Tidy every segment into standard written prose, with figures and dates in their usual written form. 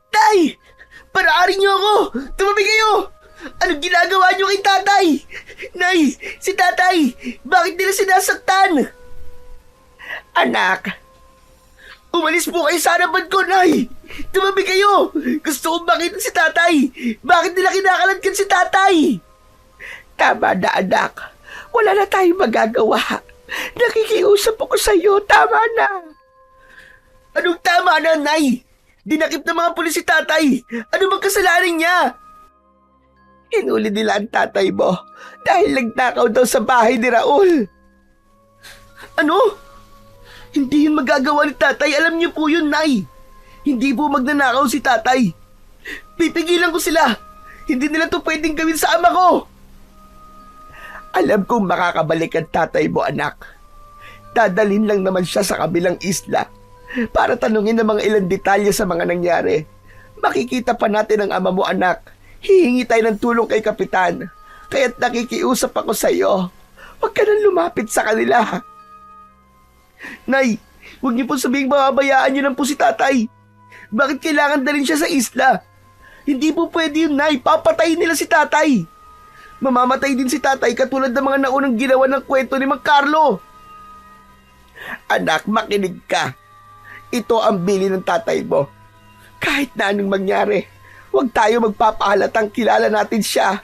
Tay! Paraarin niyo ako! Tumabi kayo! Anong ginagawa niyo kay tatay? Nay! Si tatay! Bakit nila sinasaktan? Anak! Umalis po kayo sa harapan ko, Nay! Tumabi kayo! Gusto kong makita si tatay! Bakit nila kinakaladkan si tatay? Tama na, anak. Wala na tayong magagawa. Nakikiusap ako sa iyo. Tama na. Anong tama na, Nay? Dinakip ng mga pulis si tatay. Ano bang kasalanan niya? Hinuli nila ang tatay mo dahil nagnakaw daw sa bahay ni Raul. Ano? Hindi yun magagawa ni tatay. Alam niyo po yun, Nay. Hindi po magnanakaw si tatay. Pipigilan ko sila. Hindi nila to pwedeng gawin sa ama ko. Alam kong makakabalik ang tatay mo, anak. Dadalhin lang naman siya sa kabilang isla para tanungin ng mga ilang detalye sa mga nangyari. Makikita pa natin ang ama mo, anak. Hihingi tayo ng tulong kay Kapitan. Kaya't nakikiusap ako sa iyo. Huwag ka nang lumapit sa kanila. Nay, huwag niyo po sabihing mababayaan niyo lang po si tatay. Bakit kailangan dalhin siya sa isla? Hindi po pwede yun, Nay. Papatayin nila si tatay. Mamamatay din si tatay katulad ng mga naunang ginawa ng kwento ni Mang Carlo. Anak, makinig ka. Ito ang bili ng tatay mo. Kahit na anong mangyari, huwag tayo magpapahalatang kilala natin siya.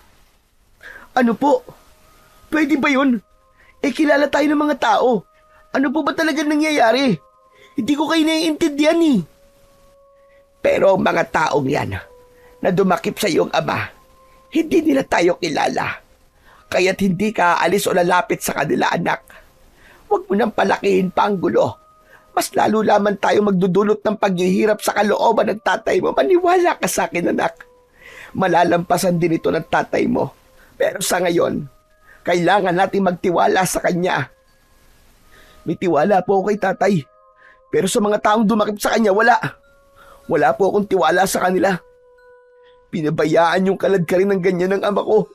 Ano po? Pwede ba yun? Kilala tayo ng mga tao. Ano po ba talaga nangyayari? Hindi ko kayo naiintindihan eh. Pero ang mga taong yan na dumakip sa iyong ama, hindi nila tayo kilala. Kaya't hindi ka aalis o lalapit sa kanila, anak. Huwag mo nang palakihin pa ang gulo. Mas lalo lamang tayo magdudulot ng paghihirap sa kalooban ng tatay mo. Maniwala ka sa akin, anak. Malalampasan din ito ng tatay mo. Pero sa ngayon, kailangan natin magtiwala sa kanya. May tiwala po ako kay tatay. Pero sa mga taong dumakip sa kanya, wala. Wala po akong tiwala sa kanila. Pinabayaan yung kalad ka rin ng ganyan ng ama ko.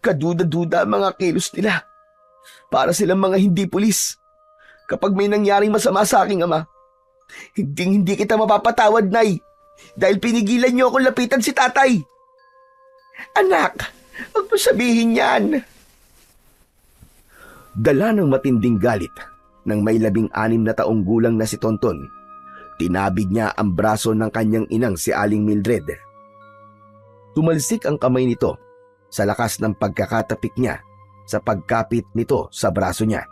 Kaduda-duda ang mga kilos nila. Para silang mga hindi pulis. Kapag may nangyaring masama sa aking ama, hindi kita mapapatawad, Nay. Dahil pinigilan niyo akong lapitan si tatay. Anak, huwag mo sabihin yan. Dala ng matinding galit ng may 16 na taong gulang na si Tonton, tinabig niya ang braso ng kanyang inang si Aling Mildred. Tumalsik ang kamay nito sa lakas ng pagkakatapik niya sa pagkapit nito sa braso niya.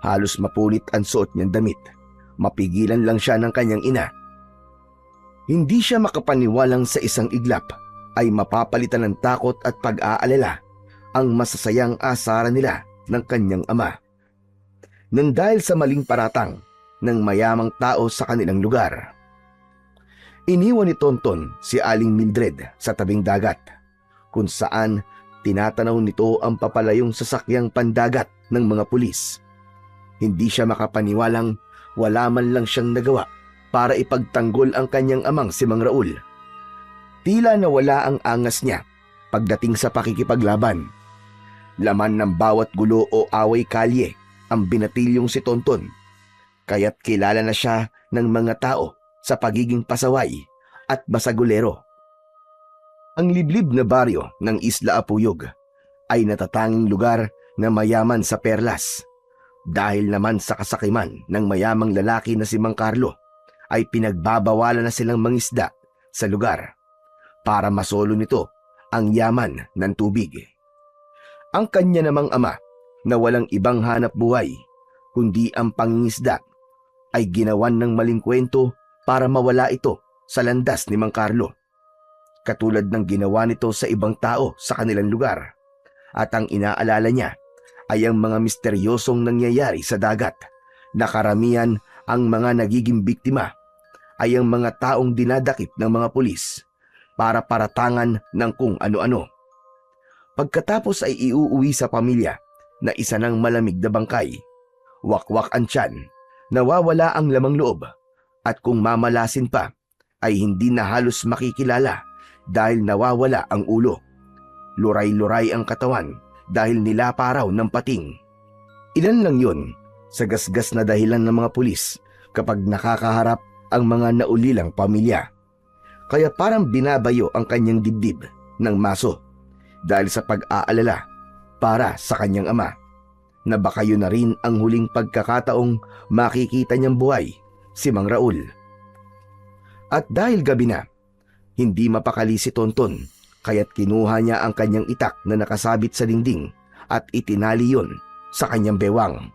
Halos mapunit ang suot niyang damit. Mapigilan lang siya ng kanyang ina. Hindi siya makapaniwalang sa isang iglap ay mapapalitan ng takot at pag-aalala ang masasayang asaran nila ng kanyang ama. Nang dahil sa maling paratang ng mayamang tao sa kanilang lugar. Iniwan ni Tonton si Aling Mildred sa tabing dagat, kung saan tinatanaw nito ang papalayong sasakyang pandagat ng mga pulis. Hindi siya makapaniwalang wala man lang siyang nagawa para ipagtanggol ang kanyang amang si Mang Raul. Tila nawala ang angas niya pagdating sa pakikipaglaban. Laman ng bawat gulo o away kalye ang binatilyong si Tonton, kaya't kilala na siya ng mga tao sa pagiging pasaway at basagulero. Ang liblib na baryo ng Isla Apuyog ay natatanging lugar na mayaman sa perlas. Dahil naman sa kasakiman ng mayamang lalaki na si Mang Carlo, ay pinagbabawalan na silang mangisda sa lugar para masolo nito ang yaman ng tubig. Ang kanya namang ama na walang ibang hanap buhay kundi ang pangingisda ay ginawan ng maling kwento para mawala ito sa landas ni Mang Carlo. Katulad ng ginawa nito sa ibang tao sa kanilang lugar. At ang inaalala niya ay ang mga misteryosong nangyayari sa dagat na karamihan ang mga nagiging biktima ay ang mga taong dinadakip ng mga pulis para paratangan ng kung ano-ano. Pagkatapos ay iuuwi sa pamilya na isa ng malamig na bangkay, wakwak ang tiyan, nawawala ang lamang loob, at kung mamalasin pa ay hindi na halos makikilala dahil nawawala ang ulo. Luray-luray ang katawan dahil nilaparaw ng pating. Ilan lang yun sa gasgas na dahilan ng mga pulis kapag nakakaharap ang mga naulilang pamilya. kaya parang binabayo ang kanyang dibdib ng maso dahil sa pag-aalala para sa kanyang ama na baka yun na rin ang huling pagkakataong makikita niyang buhay si Mang Raul. At dahil gabi na, hindi mapakali si Tonton kaya't kinuha niya ang kanyang itak na nakasabit sa dingding at itinali yon sa kanyang bewang.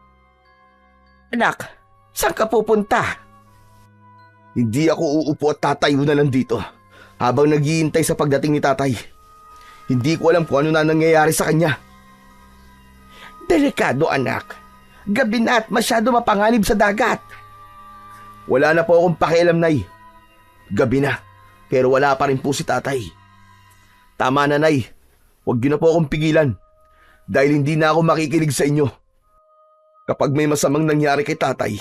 Anak, saan ka pupunta? Hindi ako uupo at tatayo na lang dito habang naghihintay sa pagdating ni tatay. Hindi ko alam kung ano na nangyayari sa kanya. Delikado, anak. Gabi na at masyado mapanganib sa dagat. Wala na po akong pakialam, Nay. Gabi na, pero wala pa rin po si tatay. Tama na, Nay. Huwag niyo na po akong pigilan dahil hindi na ako makikinig sa inyo. Kapag may masamang nangyari kay tatay,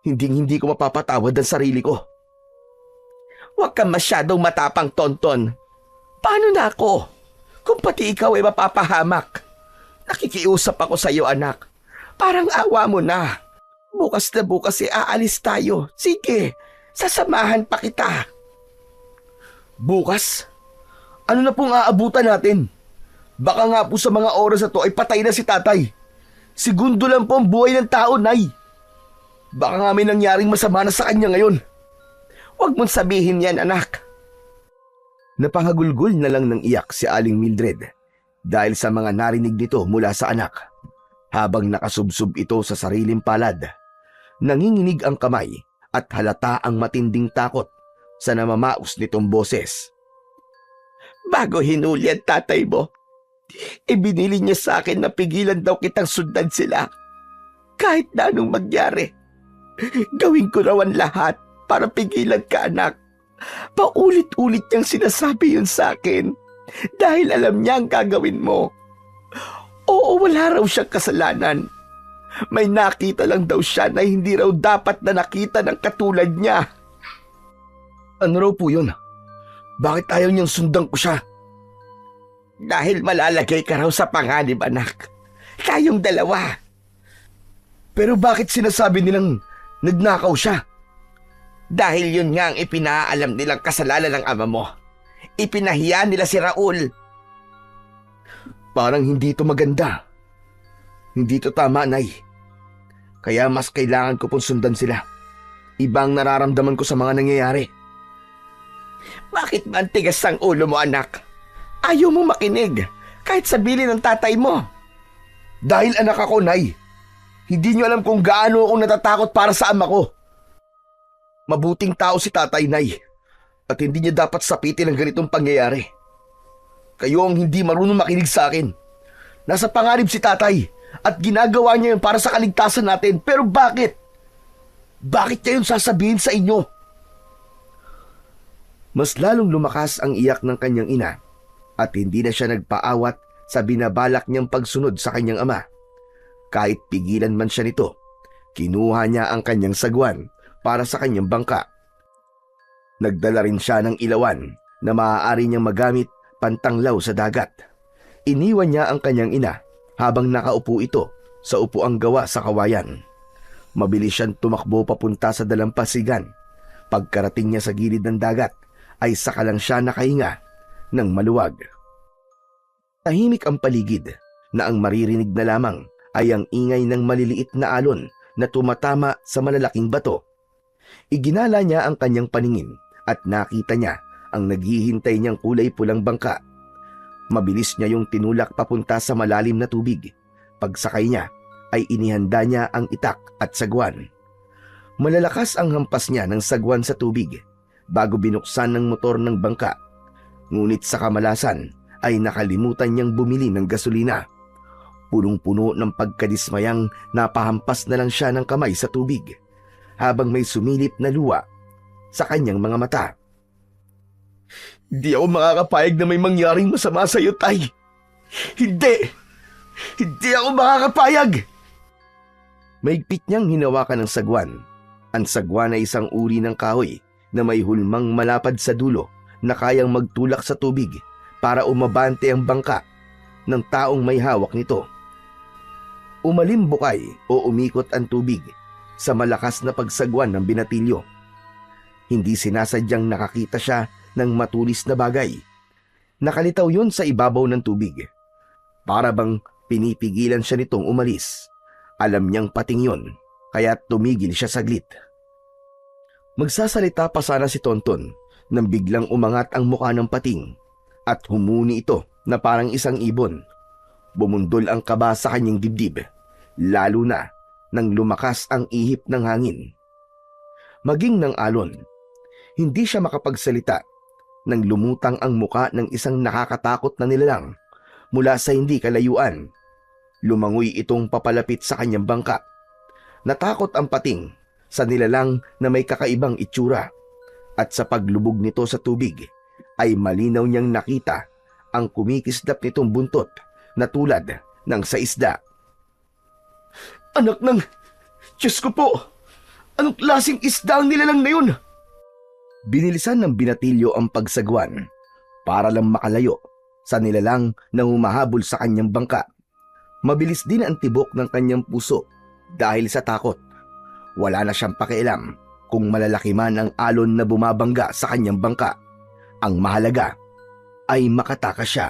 hindi ko mapapatawad ang sarili ko. Huwag kang masyadong matapang, Tonton. Paano na ako? Kung pati ikaw ay mapapahamak. Nakikiusap ako sa iyo, anak. Parang awa mo na. Bukas na bukas aalis tayo. Sige, sasamahan pa kita. Bukas? Ano na pong aabutan natin? Baka nga po sa mga oras na to ay patay na si tatay. Segundo lang po ang buhay ng tao, Nay. Baka nga may nangyaring masama na sa kanya ngayon. Huwag mong sabihin yan, anak. Napangagulgol na lang ng iyak si Aling Mildred dahil sa mga narinig nito mula sa anak. Habang nakasubsob ito sa sariling palad, nanginginig ang kamay at halata ang matinding takot sa namamaos nitong boses. Bago hinuli ang tatay mo, ibinili niya sa akin na pigilan daw kitang sundan sila. Kahit na anong mangyari, gawin ko raw ang lahat para pigilan ka, anak. Paulit-ulit niyang sinasabi yun sa akin dahil alam niya ang gagawin mo. Oo, wala raw siyang kasalanan. May nakita lang daw siya na hindi raw dapat na nakita ng katulad niya. Ano raw po yun? Bakit ayaw niyang sundan ko siya? Dahil malalagay ka raw sa panganib, anak. Kayong dalawa. Pero bakit sinasabi nilang nagnakaw siya? Dahil yun nga ang ipinaalam nilang kasalanan ng ama mo. Ipinahiya nila si Raul. Parang hindi ito maganda. Hindi ito tama, Nay. Kaya mas kailangan ko pong sundan sila. Ibang nararamdaman ko sa mga nangyayari. Bakit ba ang tigas ang ulo mo, anak? Ayaw mo makinig kahit sabihin ng tatay mo. Dahil anak ako, Nay. Hindi niyo alam kung gaano akong natatakot para sa ama ko. Mabuting tao si tatay, Nay. At hindi niya dapat sapitin ang ganitong pangyayari. Kayo ang hindi marunong makinig sa akin. Nasa panganib si tatay at ginagawa niya yun para sa kaligtasan natin. Pero bakit? Bakit niya yun sasabihin sa inyo? Mas lalong lumakas ang iyak ng kanyang ina at hindi na siya nagpaawat sa binabalak niyang pagsunod sa kanyang ama. Kahit pigilan man siya nito, kinuha niya ang kanyang sagwan para sa kanyang bangka. Nagdala rin siya ng ilawan na maaari niyang magamit pantanglaw sa dagat. Iniwan niya ang kanyang ina habang nakaupo ito sa upuang gawa sa kawayan. Mabilis siyang tumakbo papunta sa dalampasigan. Pagkarating niya sa gilid ng dagat ay saka lang siya nakahinga ng maluwag. Tahimik ang paligid na ang maririnig na lamang ay ang ingay ng maliliit na alon na tumatama sa malalaking bato. Iginala niya ang kanyang paningin at nakita niya ang naghihintay niyang kulay pulang bangka. Mabilis niya yung tinulak papunta sa malalim na tubig. Pagsakay niya ay inihanda niya ang itak at sagwan. Malalakas ang hampas niya ng sagwan sa tubig bago binuksan ng motor ng bangka. Ngunit sa kamalasan ay nakalimutan niyang bumili ng gasolina. Punong-puno ng pagkadismayang napahampas na lang siya ng kamay sa tubig habang may sumilip na luha sa kanyang mga mata. Hindi ako makakapayag na may mangyaring masama sa iyo, Tay. Hindi! Hindi ako makakapayag! Maigpit niyang hinawakan ng sagwan. Ang sagwan ay isang uri ng kahoy na may hulmang malapad sa dulo na kayang magtulak sa tubig para umabante ang bangka ng taong may hawak nito. Umalimbukay o umikot ang tubig sa malakas na pagsagwan ng binatilyo. Hindi sinasadyang nakakita siya ng matulis na bagay. Nakalitaw yon sa ibabaw ng tubig. Para bang pinipigilan siya nitong umalis. Alam niyang pating yon, kaya tumigil siya saglit. Magsasalita pa sana si Tonton nang biglang umangat ang mukha ng pating at humuni ito na parang isang ibon. Bumundol ang kaba sa kanyang dibdib, lalo na nang lumakas ang ihip ng hangin. Maging ng alon, hindi siya makapagsalita nang lumutang ang muka ng isang nakakatakot na nilalang mula sa hindi kalayuan. Lumangoy itong papalapit sa kanyang bangka. Natakot ang pating sa nilalang na may kakaibang itsura at sa paglubog nito sa tubig ay malinaw niyang nakita ang kumikislap nitong buntot na tulad ng sa isda. Anak ng... Diyos ko po! Anong klaseng isda ang nilalang na yun? Binilisan ng binatilyo ang pagsagwan para lang makalayo sa nilalang na humahabol sa kanyang bangka. Mabilis din ang tibok ng kanyang puso dahil sa takot. Wala na siyang pakialam kung malalaki man ang alon na bumabangga sa kanyang bangka. Ang mahalaga ay makatakas siya.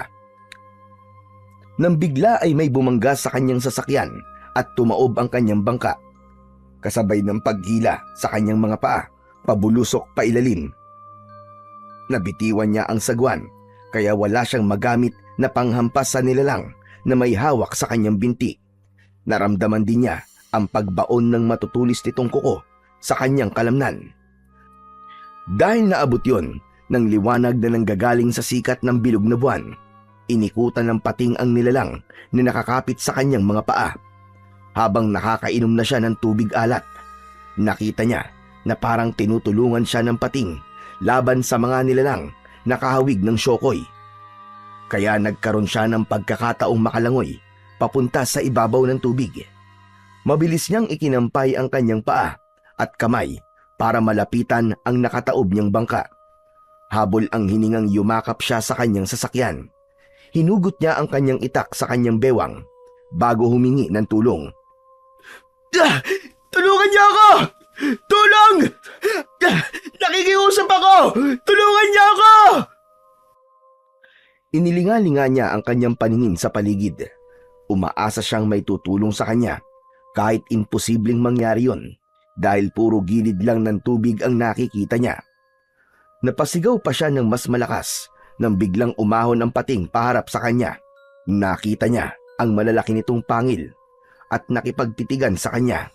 Nang bigla ay may bumangga sa kanyang sasakyan at tumaob ang kanyang bangka. Kasabay ng paghila sa kanyang mga paa, pabulusok pa ilalim. Nabitiwan niya ang sagwan kaya wala siyang magamit na panghampas sa nilalang na may hawak sa kanyang binti. Naramdaman din niya ang pagbaon ng matutulis nitong kuko sa kanyang kalamnan. Dahil naabot yon ng liwanag na nanggagaling sa sikat ng bilog na buwan, inikutan ng pating ang nilalang na nakakapit sa kanyang mga paa. Habang nakakainom na siya ng tubig alat, nakita niya na parang tinutulungan siya ng pating laban sa mga nilalang na kahawig ng syokoy. Kaya nagkaroon siya ng pagkakataong makalangoy papunta sa ibabaw ng tubig. Mabilis niyang ikinampay ang kanyang paa at kamay para malapitan ang nakataob niyang bangka. Habol ang hiningang yumakap siya sa kanyang sasakyan. Hinugot niya ang kanyang itak sa kanyang bewang bago humingi ng tulong. Tulungan niyo ako! Tulong! Nakikiusap ako! Tulungan niyo ako! Inilinga-linga niya ang kanyang paningin sa paligid. Umaasa siyang may tutulong sa kanya kahit imposibleng mangyari yon dahil puro gilid lang ng tubig ang nakikita niya. Napasigaw pa siya ng mas malakas nang biglang umahon ang pating paharap sa kanya. Nakita niya ang malalaki nitong pangil at nakipagtitigan sa kanya.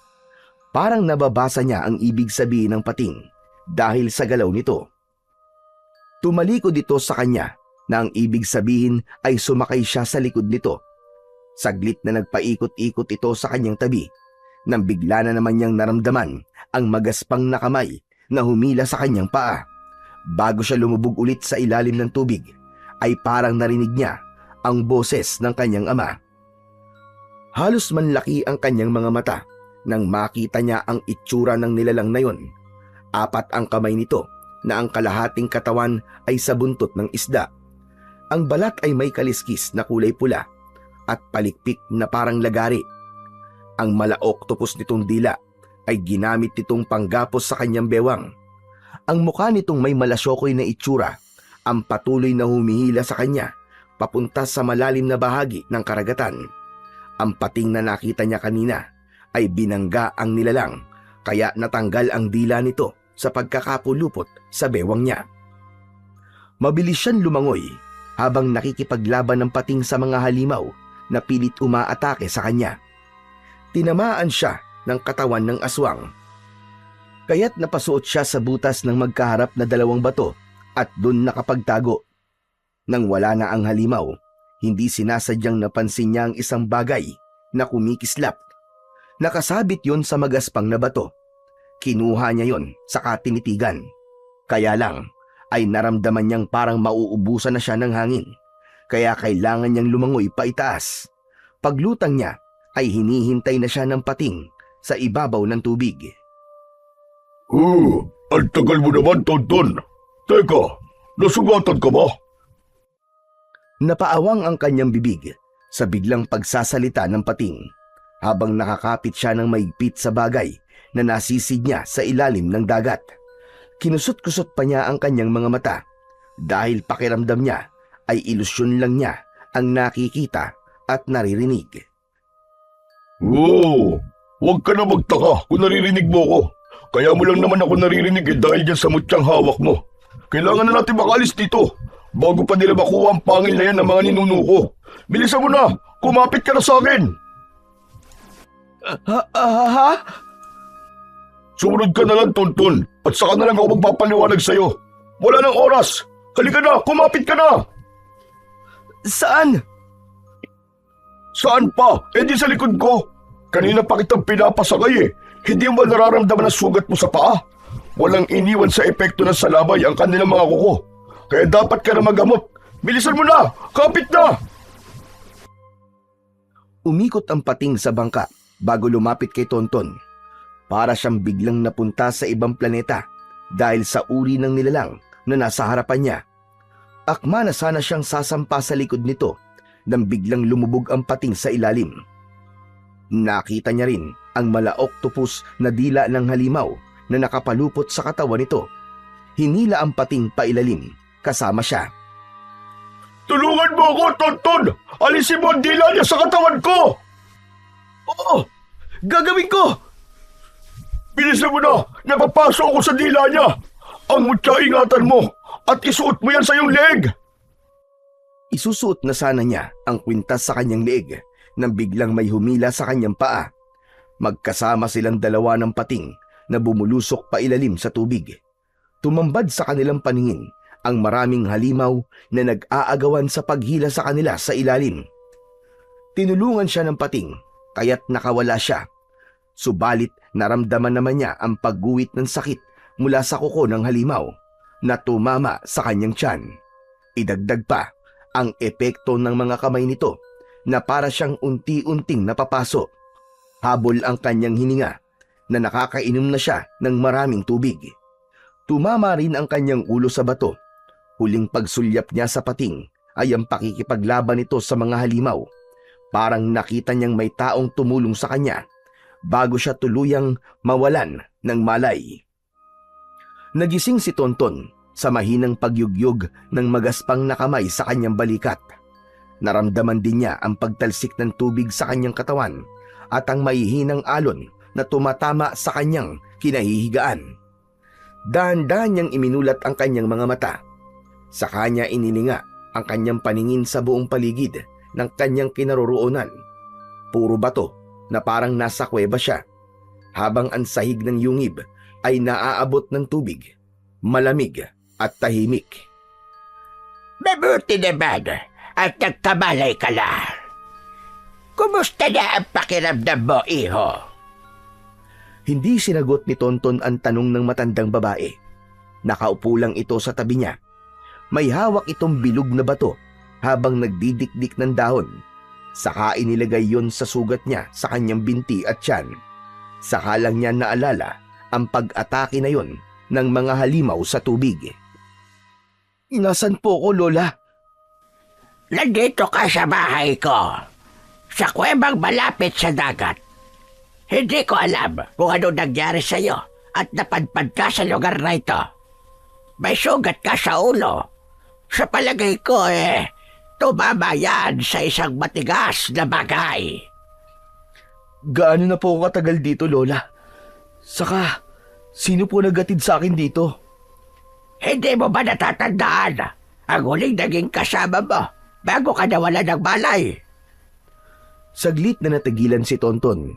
Parang nababasa niya ang ibig sabihin ng pating dahil sa galaw nito. Tumalikod ito sa kanya na ang ibig sabihin ay sumakay siya sa likod nito. Saglit na nagpaikot-ikot ito sa kanyang tabi nang bigla na naman niyang naramdaman ang magaspang na kamay na humila sa kanyang paa. Bago siya lumubog ulit sa ilalim ng tubig, ay parang narinig niya ang boses ng kanyang ama. Halos manlaki ang kanyang mga mata nang makita niya ang itsura ng nilalang na yon. 4 ang kamay nito na ang kalahating katawan ay sa buntot ng isda. Ang balat ay may kaliskis na kulay pula at palikpik na parang lagari. Ang mala-octopus nitong dila ay ginamit nitong panggapos sa kanyang bewang. Ang mukha nitong may malasyokoy na itsura ang patuloy na humihila sa kanya papunta sa malalim na bahagi ng karagatan. Ang pating na nakita niya kanina ay binangga ang nilalang kaya natanggal ang dila nito sa pagkakapulupot sa bewang niya. Mabilis siyang lumangoy habang nakikipaglaban ng pating sa mga halimaw na pilit umaatake sa kanya. Tinamaan siya ng katawan ng aswang. Kaya't napasuot siya sa butas ng magkaharap na 2 bato at doon nakapagtago. Nang wala na ang halimaw, hindi sinasadyang napansin niya ang isang bagay na kumikislap. Nakasabit yon sa magaspang na bato. Kinuha niya yon sa katinitigan. Kaya lang ay naramdaman niyang parang mauubusan na siya ng hangin. Kaya kailangan niyang lumangoy pa itaas. Paglutang niya ay hinihintay na siya ng pating sa ibabaw ng tubig. Ang tagal mo naman, Tonton. Teka, nasugatan ka ba? Napaawang ang kanyang bibig sa biglang pagsasalita ng pating habang nakakapit siya ng maigpit sa bagay na nasisid niya sa ilalim ng dagat. Kinusot-kusot pa niya ang kanyang mga mata dahil pakiramdam niya ay ilusyon lang niya ang nakikita at naririnig. Oo, huwag ka na magtaka kung naririnig mo ko. Kaya mo lang naman ako naririnig dahil dyan sa mutyang hawak mo. Kailangan na natin makalis dito bago pa nila makuha ang pangil na yan ng mga ninuno ko. Bilisan mo na, kumapit ka na sa akin. Ha? Sumunod ka na lang, Tonton, at saka na lang ako magpapaliwanag sa'yo. Wala nang oras. Halika na, kumapit ka na. Saan? Saan pa? Eh di sa likod ko. Kanina pa kitang pinapasakay eh. Hindi mo nararamdaman ang sugat mo sa paa? Walang iniwan sa epekto ng salabay ang kanilang mga kuko. Kaya dapat ka na magamot. Bilisan mo na! Kapit na! Umikot ang pating sa bangka bago lumapit kay Tonton. Para siyang biglang napunta sa ibang planeta dahil sa uri ng nilalang na nasa harapan niya. Akma na sana siyang sasampa sa likod nito nang biglang lumubog ang pating sa ilalim. Nakita niya rin ang mala-octopus na dila ng halimaw na nakapalupot sa katawan nito. Hinila ang pating pailalim kasama siya. Tulungan mo ako, Tonton! Alisin mo ang dila niya sa katawan ko! Oo! Gagawin ko! Bilisan mo na! Napapasok ako sa dila niya! Ang mutya ingatan mo! At isuot mo yan sa iyong leeg! Isusuot na sana niya ang kwintas sa kanyang leeg nang biglang may humila sa kanyang paa. Magkasama silang dalawa ng pating na bumulusok pa ilalim sa tubig. Tumambad sa kanilang paningin ang maraming halimaw na nag-aagawan sa paghila sa kanila sa ilalim. Tinulungan siya ng pating kaya't nakawala siya. Subalit naramdaman naman niya ang pagguwit ng sakit mula sa kuko ng halimaw na tumama sa kanyang tiyan. Idagdag pa ang epekto ng mga kamay nito na para siyang unti-unting napapaso. Habol ang kanyang hininga na nakakainom na siya ng maraming tubig. Tumama rin ang kanyang ulo sa bato. Huling pagsulyap niya sa pating ay ang pakikipaglaban nito sa mga halimaw. Parang nakita niyang may taong tumulong sa kanya bago siya tuluyang mawalan ng malay. Nagising si Tonton sa mahinang pagyugyog ng magaspang na kamay sa kanyang balikat. Naramdaman din niya ang pagtalsik ng tubig sa kanyang katawan at ang mahihinang alon na tumatama sa kanyang kinahihigaan. Dahan-dahan niyang iminulat ang kanyang mga mata. Sa kanya inilinga ang kanyang paningin sa buong paligid ng kanyang kinaroroonan. Puro bato na parang nasa kuweba siya, habang ang sahig ng yungib ay naaabot ng tubig, malamig at tahimik. Mabuti naman at nagkamalay ka na. Kumusta na ang pakiramdam mo, iho? Hindi sinagot ni Tonton ang tanong ng matandang babae. Nakaupo lang ito sa tabi niya. May hawak itong bilog na bato habang nagdidikdik ng dahon. Saka inilagay yon sa sugat niya sa kanyang binti at tiyan. Saka lang niya naalala ang pag-atake na yon ng mga halimaw sa tubig. Nasaan po ko, Lola? Nandito ka sa bahay ko. Sa kuwebang malapit sa dagat. Hindi ko alam kung ano nangyari sa'yo at napadpad ka sa lugar na ito. May sugat ka sa ulo. Sa palagay ko tumama yan sa isang matigas na bagay. Gaano na po ako katagal dito, Lola? Saka, sino po naghatid sa akin dito? Hindi mo ba natatandaan ang huling naging kasama mo bago ka nawala ng balay? Saglit na natagilan si Tonton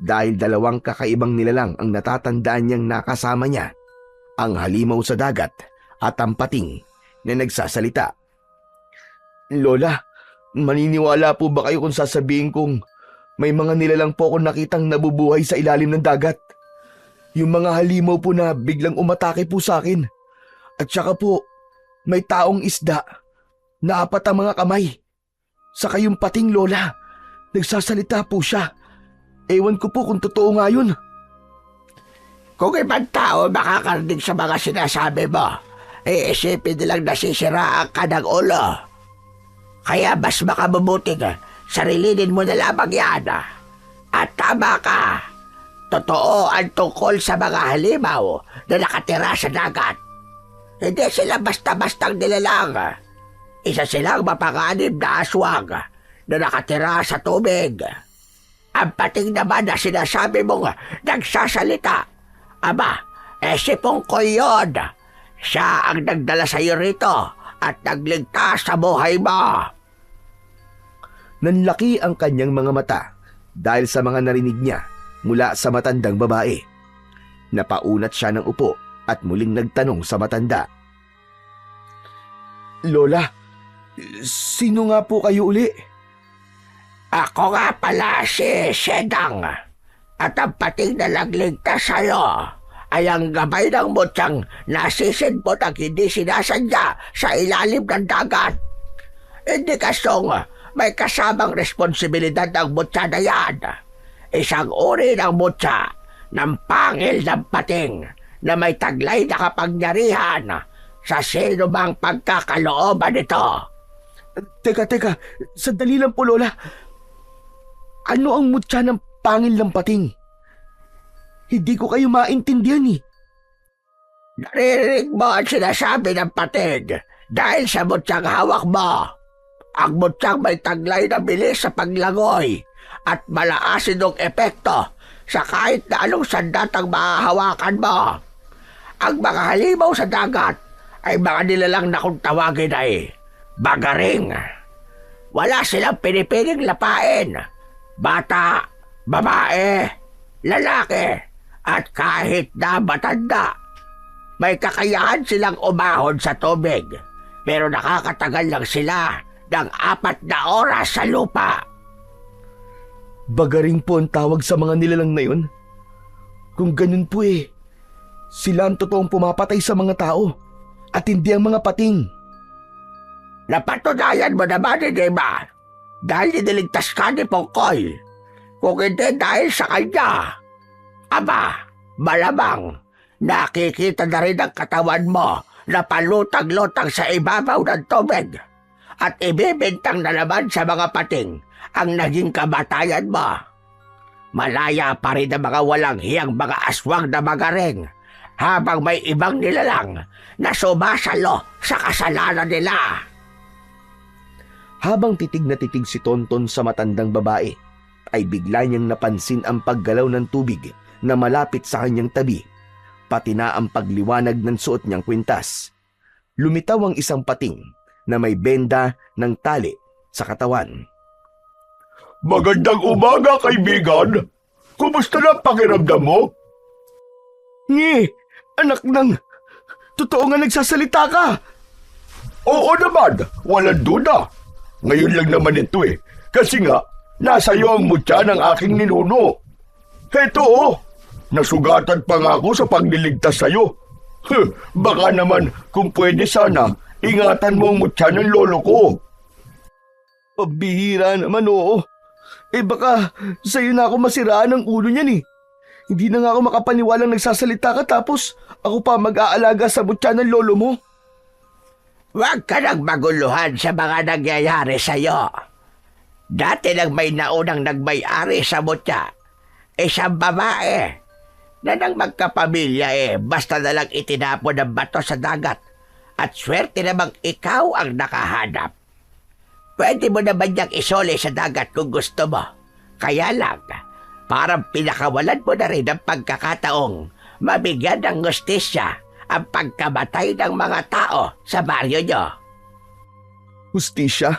dahil dalawang kakaibang nilalang ang natatandaan niyang nakasama niya, ang halimaw sa dagat at ang pating na nagsasalita. Lola, maniniwala po ba kayo kung sasabihin kong may mga nilalang po akong nakitang nabubuhay sa ilalim ng dagat? Yung mga halimaw po na biglang umatake po sa akin. At saka po, may taong isda na apat ang mga kamay. Saka yung pating, Lola, nagsasalita po siya. Ewan ko po kung totoo nga yun. Kung ibang tao makakarinig sa mga sinasabi mo, iisipin nilang nasisiraan ka ng ulo. Kaya mas makabubuting sarilinin mo na lamang yan. At tama ka. Totoo ang tungkol sa mga halimaw na nakatira sa dagat. Hindi sila basta-bastang nilalang. Isa silang mapanganib na aswang na nakatira sa tubig. Ang pating naman na sinasabi mong nagsasalita. Aba, si Pungkoy yun. Siya ang nagdala sa iyo rito at nagligtas sa buhay mo. Nanlaki ang kanyang mga mata dahil sa mga narinig niya mula sa matandang babae. Napaunat siya ng upo at muling nagtanong sa matanda. Lola, sino nga po kayo uli? Ako nga pala si Sedang at ang pating na nagligtas sa'yo ay ang gabay ng mutyang nasisid mo nang hindi sinasadya sa ilalim ng dagat. Indikasyong may kasamang responsibilidad ng mutya na yan. Isang uri ng mutya ng pangil ng pating na may taglay na kapangyarihan sa sino bang pagkakalooban nito. Teka, sandali lang po, Lola. Ano ang mutya ng pangil ng pating? Hindi ko kayo maintindihan eh. Naririnig mo ang sinasabi ng pating dahil sa mutyang hawak mo. Ang mutyang may taglay na bilis sa paglangoy at malaasin ng epekto sa kahit na anong sandatang mahahawakan mo. Ang mga halimaw sa dagat ay mga nilalang na kung tawagin ay bagaring. Wala silang pinipiling lapain. Bata, babae, lalaki, at kahit na matanda. May kakayahan silang umahon sa tubig, pero nakakatagal lang sila ng 4 na oras sa lupa. Bagaring po ang tawag sa mga nilalang na yun. Kung ganun po sila ang totoong pumapatay sa mga tao at hindi ang mga pating. Napatunayan mo naman, hindi ba? Dahil iniligtas ka ni Pungkoy. Kung hindi dahil sa kanya, aba, malamang nakikita na rin ang katawan mo na palutang-lutang sa ibabaw ng tubig at ibibintang na naman sa mga pating ang naging kamatayan mo. Malaya pa rin ang mga walang hiyang mga aswang na magaring habang may ibang nilalang na sumasalo sa kasalanan nila. Habang titig na titig si Tonton sa matandang babae, ay bigla niyang napansin ang paggalaw ng tubig na malapit sa kanyang tabi, pati na ang pagliwanag ng suot niyang kwintas. Lumitaw ang isang pating na may benda ng tali sa katawan. Magandang umaga, kaibigan. Kumusta na ang pakiramdam mo? Ngi, anak ng... Totoo nga nagsasalita ka! Oo naman, walang duda. Ngayon lang naman ito kasi nga, nasa iyo ang mutya ng aking ninuno. Heto nasugatan pa nga ako sa pagliligtas sa'yo. Baka naman kung pwede sana, ingatan mo ang mutya ng lolo ko. Pabihira naman, oo. Baka sa'yo na ako masiraan ng ulo niyan. Hindi na nga ako makapaniwalang nagsasalita ka tapos ako pa mag-aalaga sa mutya ng lolo mo. Huwag ka nang maguluhan sa mga nangyayari sa'yo. Dati nang may naunang nagmay-ari sa mutya, isang babae na nang magkapamilya basta na lang itinapon ng bato sa dagat at swerte namang ikaw ang nakahanap. Pwede mo naman niyang isole sa dagat kung gusto mo. Kaya lang, parang pinakawalan mo na rin ang pagkakataong mabigyan ng hustisya ang pagkamatay ng mga tao sa baryo nyo. Hustisya?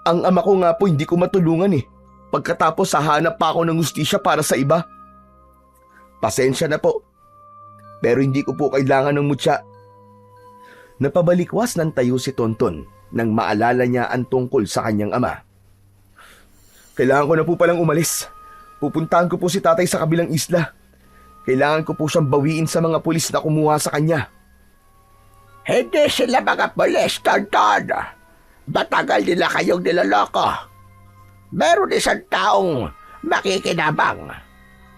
Ang ama ko nga po hindi ko matulungan Pagkatapos hahanap pa ako ng hustisya para sa iba. Pasensya na po. Pero hindi ko po kailangan ng mutya. Napabalikwas ng tayo si Tonton nang maalala niya ang tungkol sa kanyang ama. Kailangan ko na po palang umalis. Pupuntahan ko po si tatay sa kabilang isla. Kailangan ko po siyang bawiin sa mga pulis na kumuha sa kanya. Hindi sila mga pulis, Tonton. Matagal nila kayong niloloko. Meron isang taong makikinabang.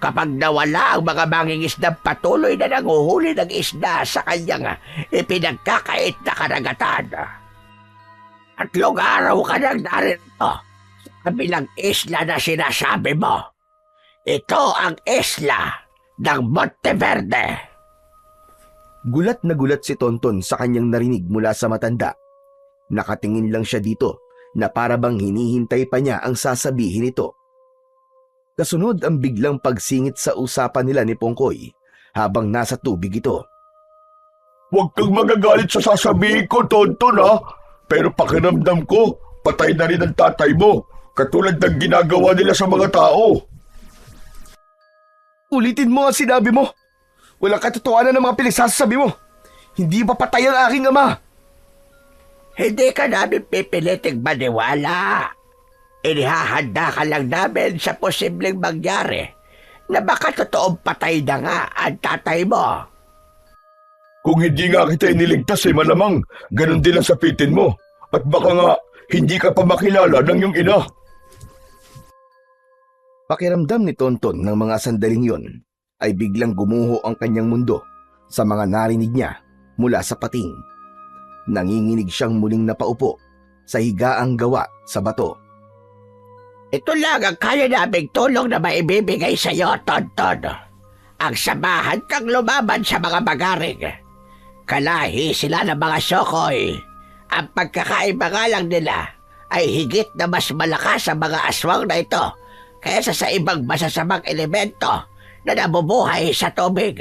Kapag nawala ang mga mangingisdang patuloy na nanguhuli ng isda sa kanyang ipinagkakait na karagatan. 3 araw ka nang narito sa kabilang isla na sinasabi mo. Ito ang isla ng Monteverde. Gulat na gulat si Tonton sa kanyang narinig mula sa matanda. Nakatingin lang siya dito na para bang hinihintay pa niya ang sasabihin nito. Kasunod ang biglang pagsingit sa usapan nila ni Pongkoy habang nasa tubig ito. Huwag kang magagalit sa sasabihin ko, Tonton ha. Pero pakiramdam ko, patay na rin ang tatay mo. Katulad ng ginagawa nila sa mga tao. Ulitin mo ang sinabi mo. Walang katotohanan ng mga pinagsasabi mo. Hindi pa patay ang aking ama. Hindi ka namin pipiliting maniwala. Inihahanda ka lang namin sa posibleng mangyari na baka totoong patay na nga ang tatay mo. Kung hindi nga kita iniligtas malamang ganun din ang sapitin mo. At baka nga hindi ka pa makilala ng iyong ina. Pakiramdam ni Tonton ng mga sandaling yon ay biglang gumuho ang kanyang mundo sa mga narinig niya mula sa pating. Nanginginig siyang muling napaupo sa higaang gawa sa bato. Ito lang ang kaya naming tulong na maibibigay sa iyo, Tonton. Ang samahan kang lumaban sa mga bagaring. Kalahi sila ng mga sokoy. Ang pagkakaiba nga lang nila ay higit na mas malakas sa mga aswang na ito kaysa sa ibang masasamang elemento na nabubuhay sa tubig.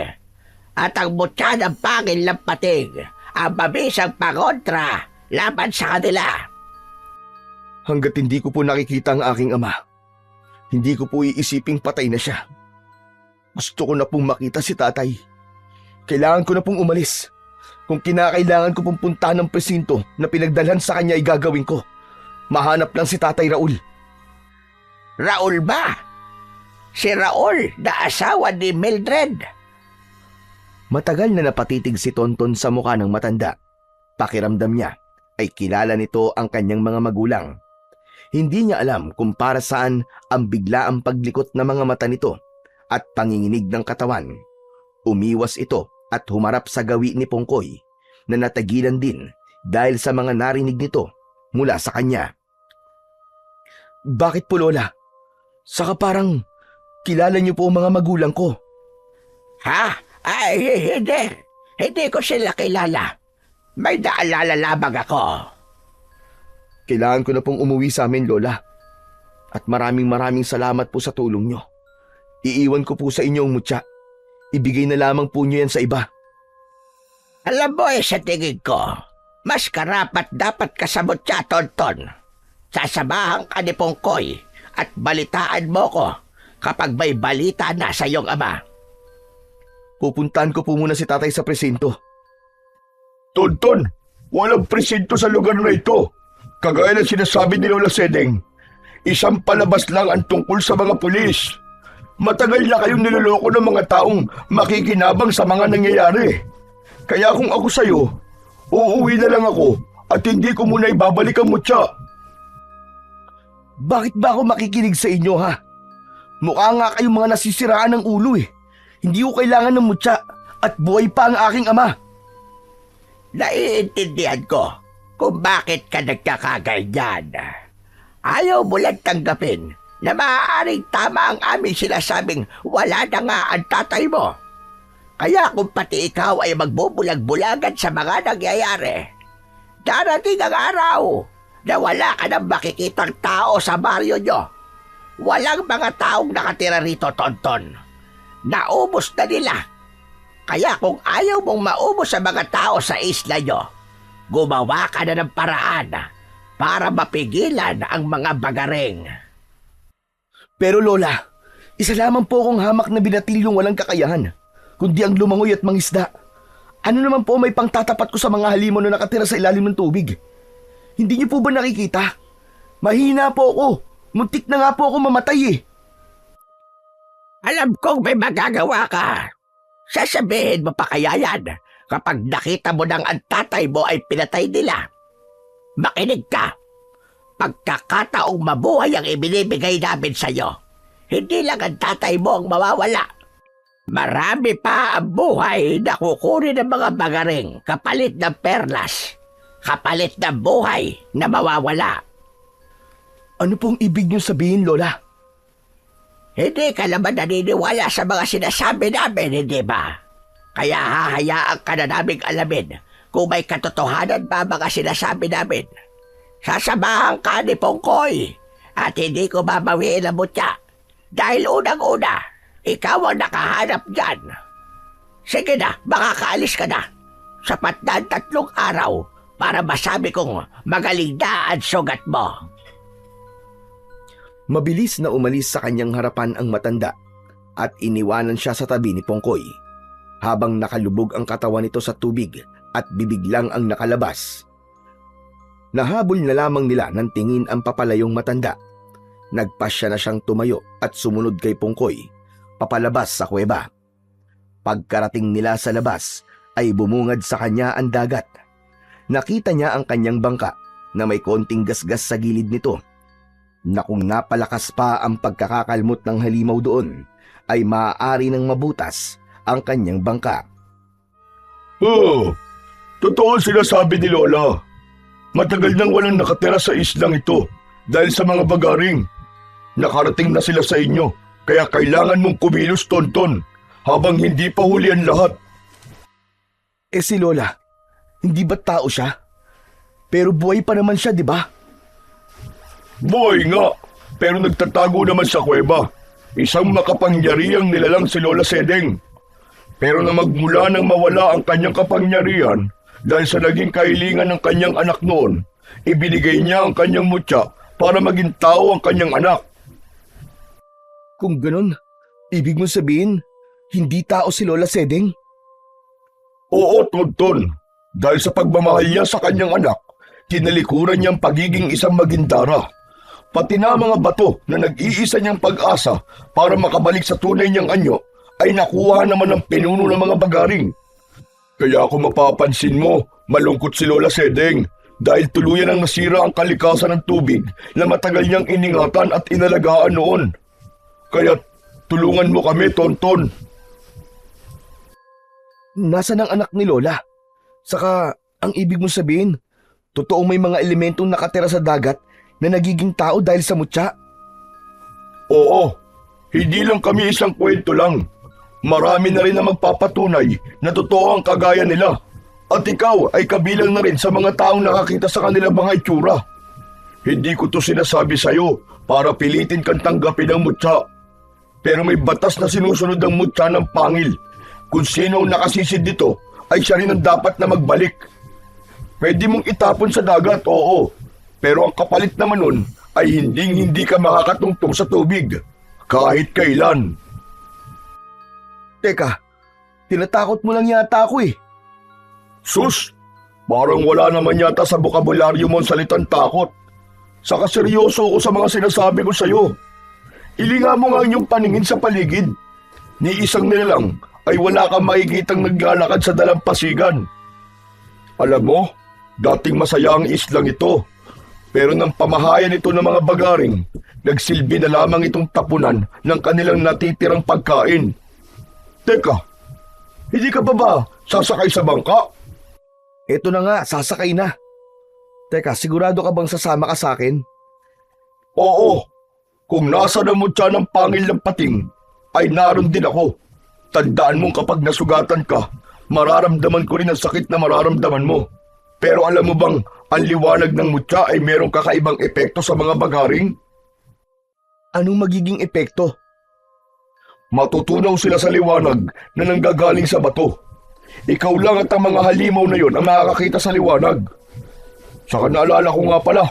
At ang mutya ng pangil ng pating ang mabisang pangontra laban sa kanila. Hanggat hindi ko po nakikita ang aking ama, hindi ko po iisiping patay na siya. Gusto ko na pong makita si tatay. Kailangan ko na pong umalis. Kung kinakailangan ko pong puntahan ng presinto na pinagdalhan sa kanya ay gagawin ko. Mahanap lang si Tatay Raul. Raul ba? Si Raul na asawa ni Mildred. Matagal na napatitig si Tonton sa mukha ng matanda. Pakiramdam niya ay kilala nito ang kanyang mga magulang. Hindi niya alam kung para saan ang biglaang paglikot ng mga mata nito at panginginig ng katawan. Umiwas ito at humarap sa gawi ni Pongkoy na natagilan din dahil sa mga narinig nito mula sa kanya. Bakit po, Lola? Saka parang kilala niyo po ang mga magulang ko. Ha? Ay, hindi. Hindi ko sila kilala. May naalala lamang ako. Kailangan ko na pong umuwi sa amin, Lola. At maraming salamat po sa tulong niyo. Iiwan ko po sa inyo ang mutya. Ibigay na lamang po niyo yan sa iba. Alam mo sa tingin ko, mas karapat dapat ka sa mutya, Tonton. Sasamahan ka ni Pongkoy at balitaan mo ko kapag may balita na sa iyong ama. Pupuntahan ko po muna si tatay sa presinto. Tonton, walang presinto sa lugar na ito. Kagaya ng sinasabi ni Lola Sedeng, isang palabas lang ang tungkol sa mga pulis. Matagal na kayong niloloko ng mga taong makikinabang sa mga nangyayari. Kaya kung ako sa'yo, uuwi na lang ako at hindi ko muna ibabalik ang mutya. Bakit ba ako makikinig sa inyo, ha? Mukha nga kayong mga nasisiraan ng ulo eh. Hindi ko kailangan ng mutya at buhay pa ang aking ama. Naiintindihan ko kung bakit ka nagkakaganyan. Ayaw mo lang tanggapin na maaaring tama ang aming sinasabing wala na nga ang tatay mo. Kaya kung pati ikaw ay magbubulag-bulagan sa mga nangyayari, darating ang araw na wala ka nang makikitang tao sa baryo nyo. Walang mga taong nakatira rito, Tonton. Naubos na nila. Kaya kung ayaw mong maubos sa mga tao sa isla nyo, gumawa ka na ng paraan para mapigilan ang mga bagaring. Pero Lola, isa lamang po akong hamak na binatilyong walang kakayahan, kundi ang lumangoy at mangisda. Ano naman po may pangtatapat ko sa mga halimon na nakatira sa ilalim ng tubig? Hindi niyo po ba nakikita? Mahina po ako. Muntik na nga po ako mamatay eh. Alam kong may magagawa ka. Sasabihin mo pa kaya yan kapag nakita mo nang ang tatay mo ay pinatay nila. Makinig ka. Pagkakataong mabuhay ang ibinibigay namin sa'yo. Hindi lang ang tatay mo ang mawawala. Marami pa ang buhay na kukunin ng mga bagaring kapalit ng perlas. Kapalit ng buhay na mawawala. Ano pong ibig niyo sabihin, Lola? Hindi ka naman naniniwala sa mga sinasabi namin, hindi ba? Kaya hahayaan ka na naming alamin kung may katotohanan ba mga sinasabi namin. Sasamahan ka ni Pongkoy at hindi ko babawiin ang mutya dahil unang-una, ikaw ang nakahanap dyan. Sige na, makakaalis ka na. Sapat na ang 3 araw para masabi kong magaling na ang sugat mo. Mabilis na umalis sa kanyang harapan ang matanda at iniwanan siya sa tabi ni Pongkoy habang nakalubog ang katawan nito sa tubig at bibig lang ang nakalabas. Nahabol na lamang nila ng tingin ang papalayong matanda. Nagpasya na siyang tumayo at sumunod kay Pongkoy papalabas sa kuweba. Pagkarating nila sa labas ay bumungad sa kanya ang dagat. Nakita niya ang kanyang bangka na may konting gasgas sa gilid nito, na kung napalakas pa ang pagkakakalmot ng halimaw doon ay maaari ng mabutas ang kanyang bangka. Oh, totoo sinasabi ni Lola. Matagal nang walang nakatira sa islang ito dahil sa mga bagaring. Nakarating na sila sa inyo, kaya kailangan mong kumilos, Tonton, habang hindi pa huli ang lahat. Si Lola, hindi ba tao siya? Pero buhay pa naman siya, di ba? Buhay nga, pero nagtatago naman sa kuweba. Isang makapangyarihang nilalang si Lola Sedeng. Pero na magmula nang mawala ang kanyang kapangyarihan dahil sa naging kahilingan ng kanyang anak noon, ibinigay niya ang kanyang mutya para maging tao ang kanyang anak. Kung ganun, ibig mo sabihin, hindi tao si Lola Sedeng? Oo, Tonton. Dahil sa pagmamahal niya sa kanyang anak, tinalikuran niyang pagiging isang magindara. Pati na mga bato na nag-iisa niyang pag-asa para makabalik sa tunay niyang anyo ay nakuha naman ng pinuno ng mga bagaring. Kaya kung mapapansin mo, malungkot si Lola Sedeng dahil tuluyan ang nasira ang kalikasan ng tubig na matagal niyang iningatan at inalagaan noon. Kaya tulungan mo kami, Tonton. Nasaan ang anak ni Lola? Saka, ang ibig mo sabihin, totoong may mga elementong nakatira sa dagat na nagiging tao dahil sa mutya? Oo, hindi lang kami isang kwento lang. Marami na rin na magpapatunay na totoo ang kagaya nila. At ikaw ay kabilang na rin sa mga taong nakakita sa kanilang mga itsura. Hindi ko to sinasabi sa'yo para pilitin kang tanggapin ang mutya. Pero may batas na sinusunod ang mutya ng pangil. Kung sino ang nakasisid dito, ay siya rin ang dapat na magbalik. Pwede mong itapon sa dagat, oo. Pero ang kapalit naman nun ay hindi ka makakatungtong sa tubig. Kahit kailan. Teka, tinatakot mo lang yata ako eh. Sus, parang wala naman yata sa bokabularyo mo ang salitang takot. Saka seryoso ko sa mga sinasabi ko sa'yo. Ilinga mo nga inyong paningin sa paligid. Ni isang nilalang ay wala kang makikitang naglalakad sa dalampasigan. Alam mo, dating masaya ang islang ito. Pero nang pamahayan ito ng mga bagaring, nagsilbi na lamang itong tapunan ng kanilang natitirang pagkain. Teka, hindi ka ba sasakay sa bangka? Eto na nga, sasakay na. Teka, sigurado ka bang sasama ka sa akin? Oo, kung nasa na mutya ng pangil ng pating, ay naroon din ako. Tandaan mong kapag nasugatan ka, mararamdaman ko rin ang sakit na mararamdaman mo. Pero alam mo bang, ang liwanag ng mutya ay merong kakaibang epekto sa mga bagaring? Anong magiging epekto? Matutunaw sila sa liwanag na nanggagaling sa bato. Ikaw lang at ang mga halimaw na yon ang makakakita sa liwanag. Saka naalala ko nga pala.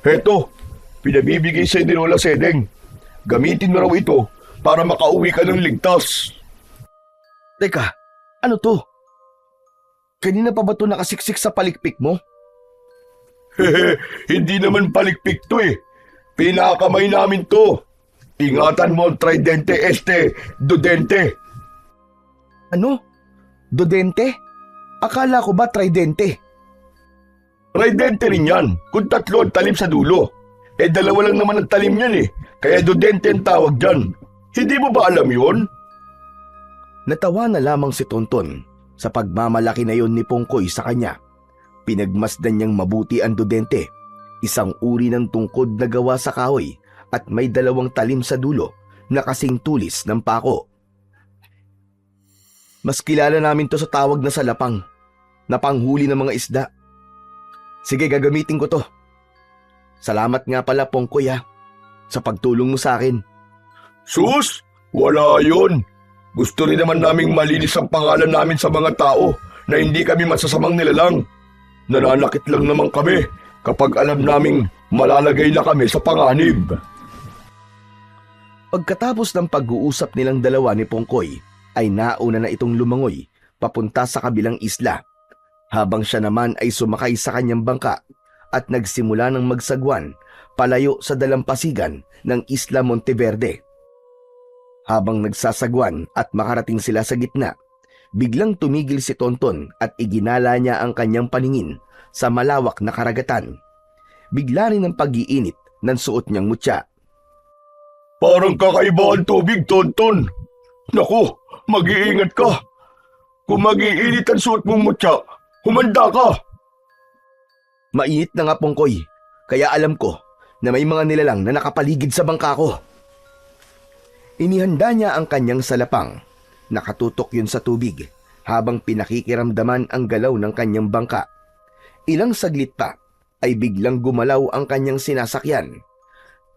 Heto, pinabibigay sa ni Lola Sedeng. Gamitin mo raw ito para makauwi ka ng ligtas. Teka, ano to? Kanina pa ba ito nakasiksik sa palikpik mo? Hehe, hindi naman palikpik to eh. Pinakamay namin to. Ingatan mo ang tridente dudente. Ano? Dodente? Akala ko ba tridente? Tridente rin yan, kung 3 ang talim sa dulo. 2 lang naman ang talim yan eh, kaya dudente ang tawag dyan. Hindi mo ba alam yun? Natawa na lamang si Tonton sa pagmamalaki na yon ni Pongkoy sa kanya. Pinagmasdan niyang mabuti ang dudente, isang uri ng tungkod na gawa sa kahoy at may 2 talim sa dulo na kasing tulis ng pako. Mas kilala namin to sa tawag na salapang, na panghuli ng mga isda. Sige, gagamitin ko to. Salamat nga pala, Pongkoy ha, sa pagtulong mo sa akin. Sus, wala yun. Gusto rin naman naming malinis ang pangalan namin sa mga tao na hindi kami masasamang nilalang. Nananakit lang naman kami kapag alam naming malalagay na kami sa panganib. Pagkatapos ng pag-uusap nilang dalawa ni Pongkoy, ay nauna na itong lumangoy papunta sa kabilang isla, habang siya naman ay sumakay sa kanyang bangka at nagsimula ng magsagwan palayo sa dalampasigan ng Isla Monteverde. Habang nagsasagwan at makarating sila sa gitna, biglang tumigil si Tonton at iginala niya ang kanyang paningin sa malawak na karagatan. Bigla rin ang pag-iinit ng suot niyang mutya. Parang kakaiba ang tubig, Tonton. Naku, mag-iingat ka. Kung mag-iinit ang suot mong mutya, humanda ka. Mainit na nga, Pongkoy, kaya alam ko na may mga nilalang na nakapaligid sa bangka ko. Inihanda niya ang kanyang salapang. Nakatutok yun sa tubig habang pinakikiramdaman ang galaw ng kanyang bangka. Ilang saglit pa ay biglang gumalaw ang kanyang sinasakyan.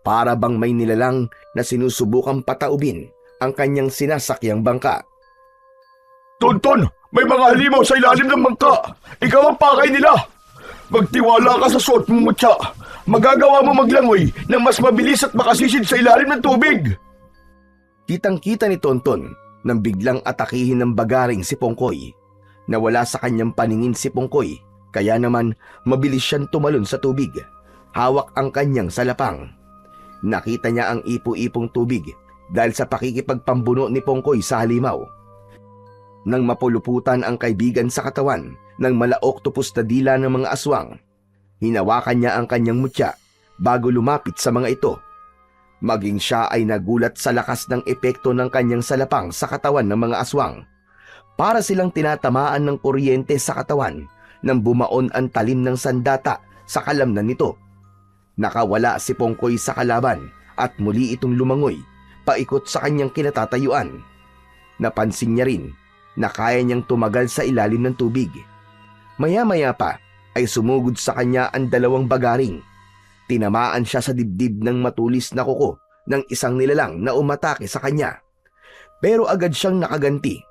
Para bang may nilalang na sinusubukang pataubin ang kanyang sinasakyang bangka. Tonton, may mga halimaw sa ilalim ng bangka. Ikaw ang pakay nila. Magtiwala ka sa suot mong mutya. Magagawa mo maglangoy na mas mabilis at makasisid sa ilalim ng tubig. Kitang-kita ni Tonton nang biglang atakihin ng bagaring si Pongkoy. Nawala sa kanyang paningin si Pongkoy, kaya naman mabilis siyang tumalon sa tubig. Hawak ang kanyang salapang. Nakita niya ang ipo-ipong tubig dahil sa pakikipagpambuno ni Pongkoy sa halimaw. Nang mapuluputan ang kaibigan sa katawan ng mala-octopus na dila ng mga aswang, hinawakan niya ang kanyang mutya bago lumapit sa mga ito. Maging siya ay nagulat sa lakas ng epekto ng kanyang salapang sa katawan ng mga aswang. Para silang tinatamaan ng kuryente sa katawan nang bumaon ang talim ng sandata sa kalamnan nito. Nakawala si Pongkoy sa kalaban at muli itong lumangoy paikot sa kanyang kinatatayuan. Napansin niya rin na kaya niyang tumagal sa ilalim ng tubig. Maya-maya pa ay sumugod sa kanya ang dalawang bagaring. Tinamaan siya sa dibdib ng matulis na kuko ng isang nilalang na umatake sa kanya. Pero agad siyang nakaganti.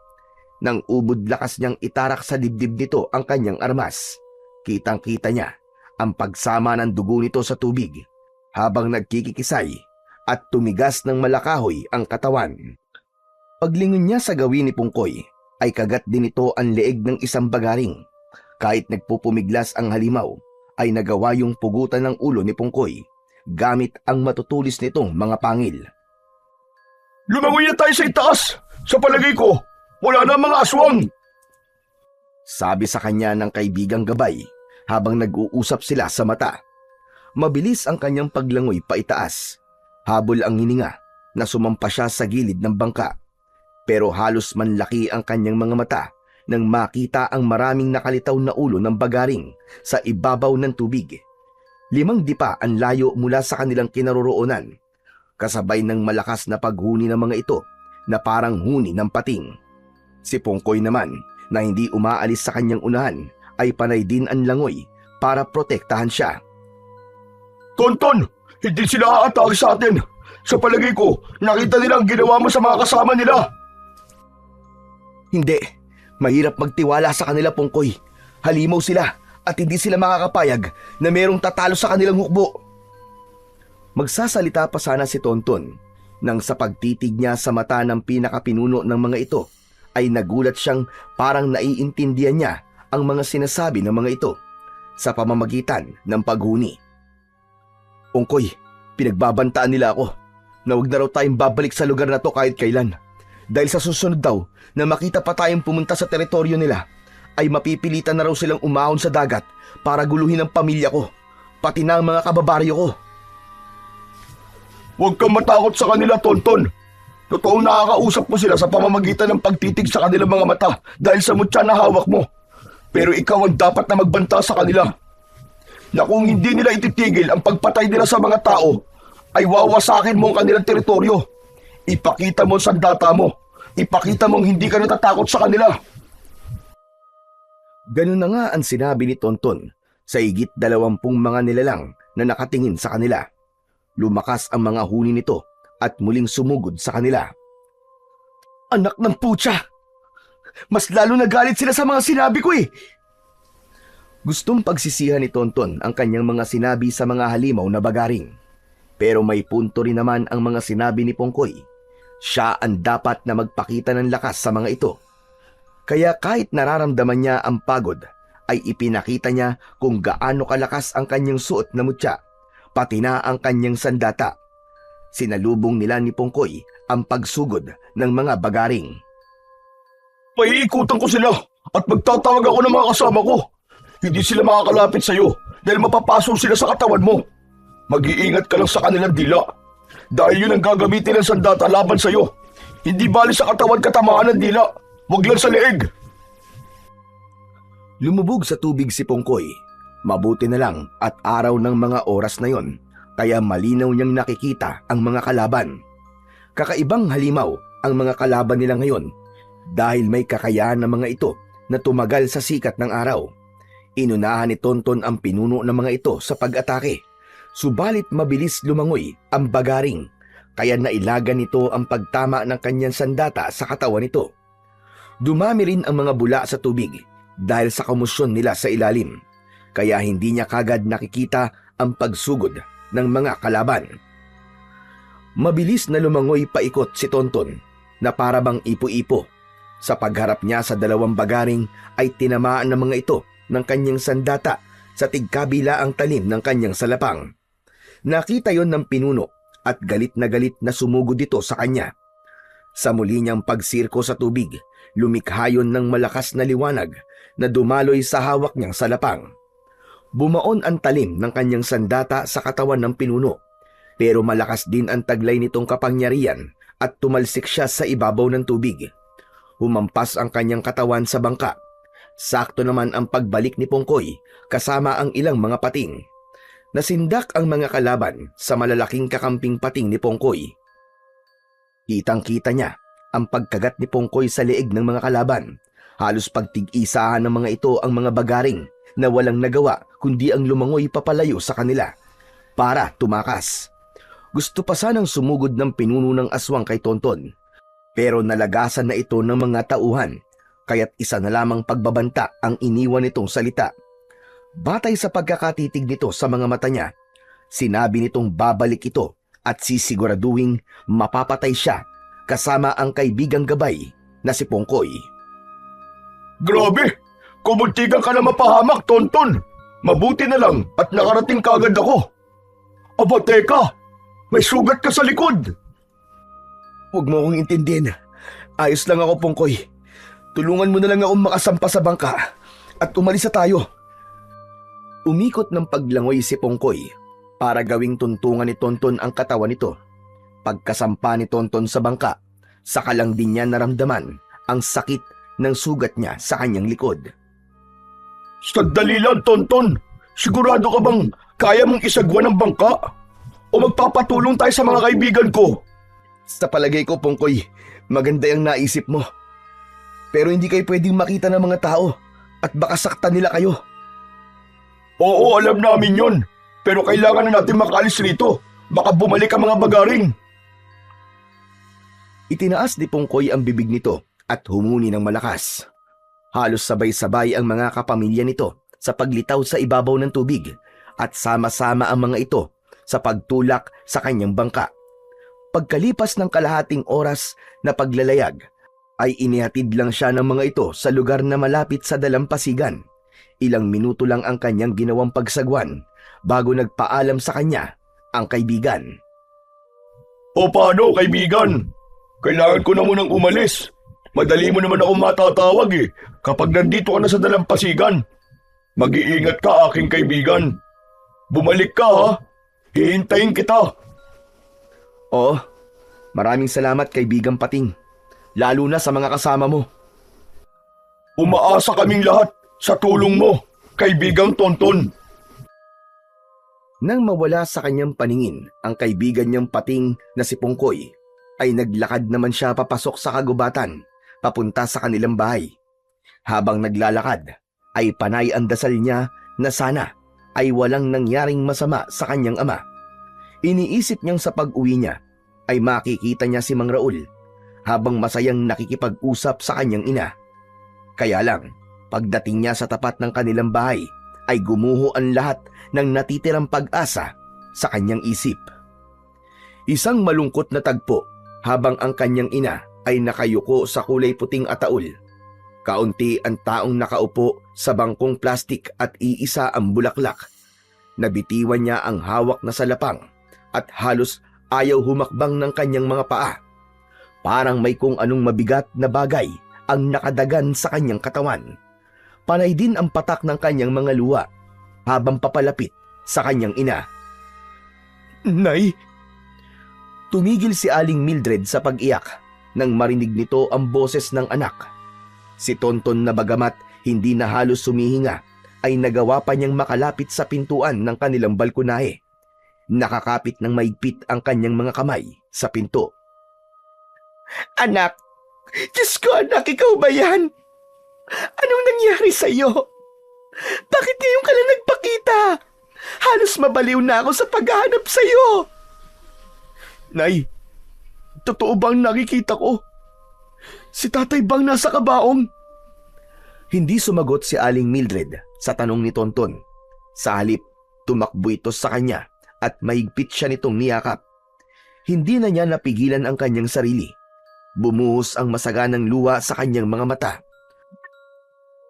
Nang ubod lakas niyang itarak sa dibdib nito ang kanyang armas. Kitang-kita niya ang pagsama ng dugo nito sa tubig habang nagkikikisay at tumigas ng malakahoy ang katawan. Paglingon niya sa gawin ni Pongkoy ay kagat din ito ang leeg ng isang bagaring. Kahit nagpupumiglas ang halimaw, ay nagawa yung pugutan ng ulo ni Pongkoy gamit ang matutulis nitong mga pangil. Lumangoy na tayo sa itaas. Sa palagay ko, wala na mga aswang. Sabi sa kanya ng kaibigang gabay habang nag-uusap sila sa mata. Mabilis ang kanyang paglangoy paitaas. Habol ang hininga na sumampa siya sa gilid ng bangka. Pero halos manlaki ang kanyang mga mata nang makita ang maraming nakalitaw na ulo ng bagaring sa ibabaw ng tubig. 5 dipa ang layo mula sa kanilang kinaroroonan, kasabay ng malakas na paghuni ng mga ito na parang huni ng pating. Si Pongkoy naman, na hindi umaalis sa kanyang unahan, ay panay din ang langoy para protektahan siya. Tonton, hindi sila aatake sa atin. Sa palagay ko, nakita nila ang ginawa mo sa mga kasama nila. Hindi. Mahirap magtiwala sa kanila, Pongkoy. Halimaw sila at hindi sila makakapayag na merong tatalo sa kanilang hukbo. Magsasalita pa sana si Tonton nang sa pagtitig niya sa mata ng pinakapinuno ng mga ito ay nagulat siyang parang naiintindihan niya ang mga sinasabi ng mga ito sa pamamagitan ng paghuni. Pongkoy, pinagbabantaan nila ako na huwag na raw tayong babalik sa lugar na to kahit kailan. Dahil sa susunod daw na makita pa tayong pumunta sa teritoryo nila, ay mapipilitan na raw silang umahon sa dagat para guluhin ang pamilya ko, pati na ang mga kababaryo ko. Huwag kang matakot sa kanila, Tonton. Totoong nakakausap mo sila sa pamamagitan ng pagtitig sa kanilang mga mata dahil sa mutya na hawak mo. Pero ikaw ang dapat na magbanta sa kanila. Na kung hindi nila ititigil ang pagpatay nila sa mga tao, ay wawasakin mo ang kanilang teritoryo. Ipakita mo sa data mo Ipakita mong hindi ka natatakot sa kanila. Ganun na nga ang sinabi ni Tonton sa higit 20 mga nilalang na nakatingin sa kanila. Lumakas ang mga huni nito at muling sumugod sa kanila. Anak ng putya! Mas lalo nagalit sila sa mga sinabi ko eh! Gustong pagsisihan ni Tonton ang kanyang mga sinabi sa mga halimaw na bagaring. Pero may punto rin naman ang mga sinabi ni Pongkoy. Siya ang dapat na magpakita ng lakas sa mga ito. Kaya kahit nararamdaman niya ang pagod, ay ipinakita niya kung gaano kalakas ang kanyang suot na mutya, pati na ang kanyang sandata. Sinalubong nila ni Pongkoy ang pagsugod ng mga bagaring. Maiikutan ko sila at magtatawag ako ng mga kasama ko. Hindi sila makakalapit sa iyo dahil mapapasok sila sa katawan mo. Mag-iingat ka lang sa kanilang dila dahil yun ang gagamitin ng sandata laban sa iyo. Hindi bali sa katawan katamaan ng dila, wag lang sa leeg. Lumubog sa tubig si Pongkoy. Mabuti na lang at araw ng mga oras na yon, kaya malinaw niyang nakikita ang mga kalaban. Kakaibang halimaw ang mga kalaban nila ngayon dahil may kakayahan ng mga ito na tumagal sa sikat ng araw. Inunahan ni Tonton ang pinuno ng mga ito sa pag-atake. Subalit mabilis lumangoy ang bagaring, kaya nailagan nito ang pagtama ng kanyang sandata sa katawan nito. Dumami rin ang mga bula sa tubig dahil sa komosyon nila sa ilalim, kaya hindi niya kagad nakikita ang pagsugod ng mga kalaban. Mabilis na lumangoy paikot si Tonton na parabang ipo-ipo. Sa pagharap niya sa 2 bagaring ay tinamaan ng mga ito ng kanyang sandata sa tigkabila ang talim ng kanyang salapang. Nakita yon ng pinuno at galit na sumugod dito sa kanya. Sa muli niyang pagsirko sa tubig, lumikha yon ng malakas na liwanag na dumaloy sa hawak niyang salapang. Bumaon ang talim ng kanyang sandata sa katawan ng pinuno, pero malakas din ang taglay nitong kapangyarihan at tumalsik siya sa ibabaw ng tubig. Humampas ang kanyang katawan sa bangka. Sakto naman ang pagbalik ni Pongkoy kasama ang ilang mga pating. Nasindak ang mga kalaban sa malalaking kakamping pating ni Pongkoy. Kitang-kita niya ang pagkagat ni Pongkoy sa leeg ng mga kalaban. Halos pagtig-isahan ng mga ito ang mga bagaring na walang nagawa kundi ang lumangoy papalayo sa kanila para tumakas. Gusto pa sanang sumugod ng pinuno ng aswang kay Tonton, pero nalagasan na ito ng mga tauhan, kaya't isa na lamang pagbabanta ang iniwan nitong salita. Batay sa pagkakatitig nito sa mga mata niya, sinabi nitong babalik ito at sisiguraduhing mapapatay siya kasama ang kaibigang gabay na si Pongkoy. Grabe! Kumuntikan ka na mapahamak, Tonton! Mabuti na lang at nakarating kagad ako. Aba, teka! May sugat ka sa likod! Huwag mo akong intindihin. Ayos lang ako, Pongkoy. Tulungan mo na lang akong makasampa sa bangka at umalis na tayo. Umikot ng paglangoy si Pongkoy para gawing tuntungan ni Tonton ang katawan nito. Pagkasampa ni Tonton sa bangka, saka lang din niya naramdaman ang sakit ng sugat niya sa kanyang likod. Sandali lang, Tonton. Sigurado ka bang kaya mong isagwa ng bangka? O magpapatulong tayo sa mga kaibigan ko? Sa palagay ko, Pongkoy, maganda yung naisip mo. Pero hindi kayo pwedeng makita ng mga tao at baka saktan nila kayo. Oo, alam namin yon. Pero kailangan na natin makaalis rito. Baka bumalik ang mga bagaring. Itinaas ni Pongkoy ang bibig nito at humuni ng malakas. Halos sabay-sabay ang mga kapamilya nito sa paglitaw sa ibabaw ng tubig at sama-sama ang mga ito sa pagtulak sa kanyang bangka. Pagkalipas ng kalahating oras na paglalayag, ay inihatid lang siya ng mga ito sa lugar na malapit sa dalampasigan. Ilang minuto lang ang kanyang ginawang pagsagwan bago nagpaalam sa kanya ang kaibigan. O paano, kaibigan? Kailangan ko na munang umalis. Madali mo naman ako matatawag kapag nandito ka na sa dalampasigan. Mag-iingat ka, aking kaibigan. Bumalik ka, ha? Hihintayin kita. Oo, maraming salamat, kaibigang Pating. Lalo na sa mga kasama mo. Umaasa kaming lahat sa tulong mo, kaibigang Tonton. Nang mawala sa kanyang paningin ang kaibigan niyang Pating na si Pongkoy, ay naglakad naman siya papasok sa kagubatan, papunta sa kanilang bahay. Habang naglalakad, ay panay ang dasal niya na sana ay walang nangyaring masama sa kanyang ama. Iniisip niyang sa pag-uwi niya ay makikita niya si Mang Raul habang masayang nakikipag-usap sa kanyang ina. Kaya lang, pagdating niya sa tapat ng kanilang bahay ay gumuho ang lahat ng natitirang pag-asa sa kanyang isip. Isang malungkot na tagpo habang ang kanyang ina ay nakayuko sa kulay puting ataul. Kaunti ang taong nakaupo sa bangkong plastik at iisa ang bulaklak. Nabitiwan niya ang hawak na salapang at halos ayaw humakbang ng kanyang mga paa. Parang may kung anong mabigat na bagay ang nakadagan sa kanyang katawan. Panay din ang patak ng kanyang mga luha habang papalapit sa kanyang ina. Nay, Tumigil si Aling Mildred sa pag-iyak nang marinig nito ang boses ng anak. Si Tonton na bagamat hindi na halos sumihinga ay nagawa pa niyang makalapit sa pintuan ng kanilang balkonahe. Nakakapit ng maigpit ang kanyang mga kamay sa pinto. anak! Diyos ko, anak, ikaw ba yan? Anong nangyari sa'yo? Bakit ngayon ka lang nagpakita? Halos mabaliw na ako sa paghahanap sa'yo. Nay, totoo bang nakikita ko? Si tatay bang nasa kabaong? Hindi sumagot si Aling Mildred sa tanong ni Tonton. Sa halip, tumakbo ito sa kanya at mahigpit siya nitong niyakap. Hindi na niya napigilan ang kanyang sarili. Bumuhos ang masaganang luha sa kanyang mga mata.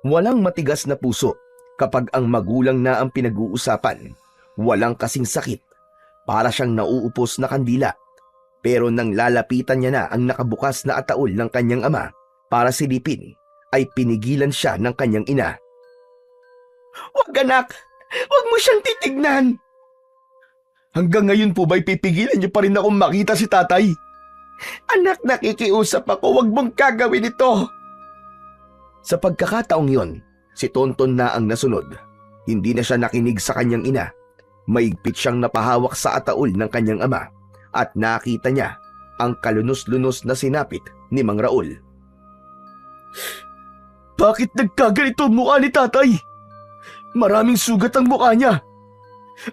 Walang matigas na puso kapag ang magulang na ang pinag-uusapan. Walang kasing sakit. Para siyang nauupos na kandila. Pero nang lalapitan niya na ang nakabukas na ataol ng kanyang ama para silipin, ay pinigilan siya ng kanyang ina. Wag, anak! Wag mo siyang titignan! Hanggang ngayon po ba'y pipigilan niyo pa rin akong makita si tatay? Anak, nakikiusap ako, wag mong gagawin ito! Sa pagkakataong yon, si Tonton na ang nasunod. Hindi na siya nakinig sa kanyang ina. Maigpit siyang napahawak sa ataol ng kanyang ama at nakita niya ang kalunos-lunos na sinapit ni Mang Raul. Bakit nagkaganito ang mukha ni tatay? Maraming sugat ang mukha niya.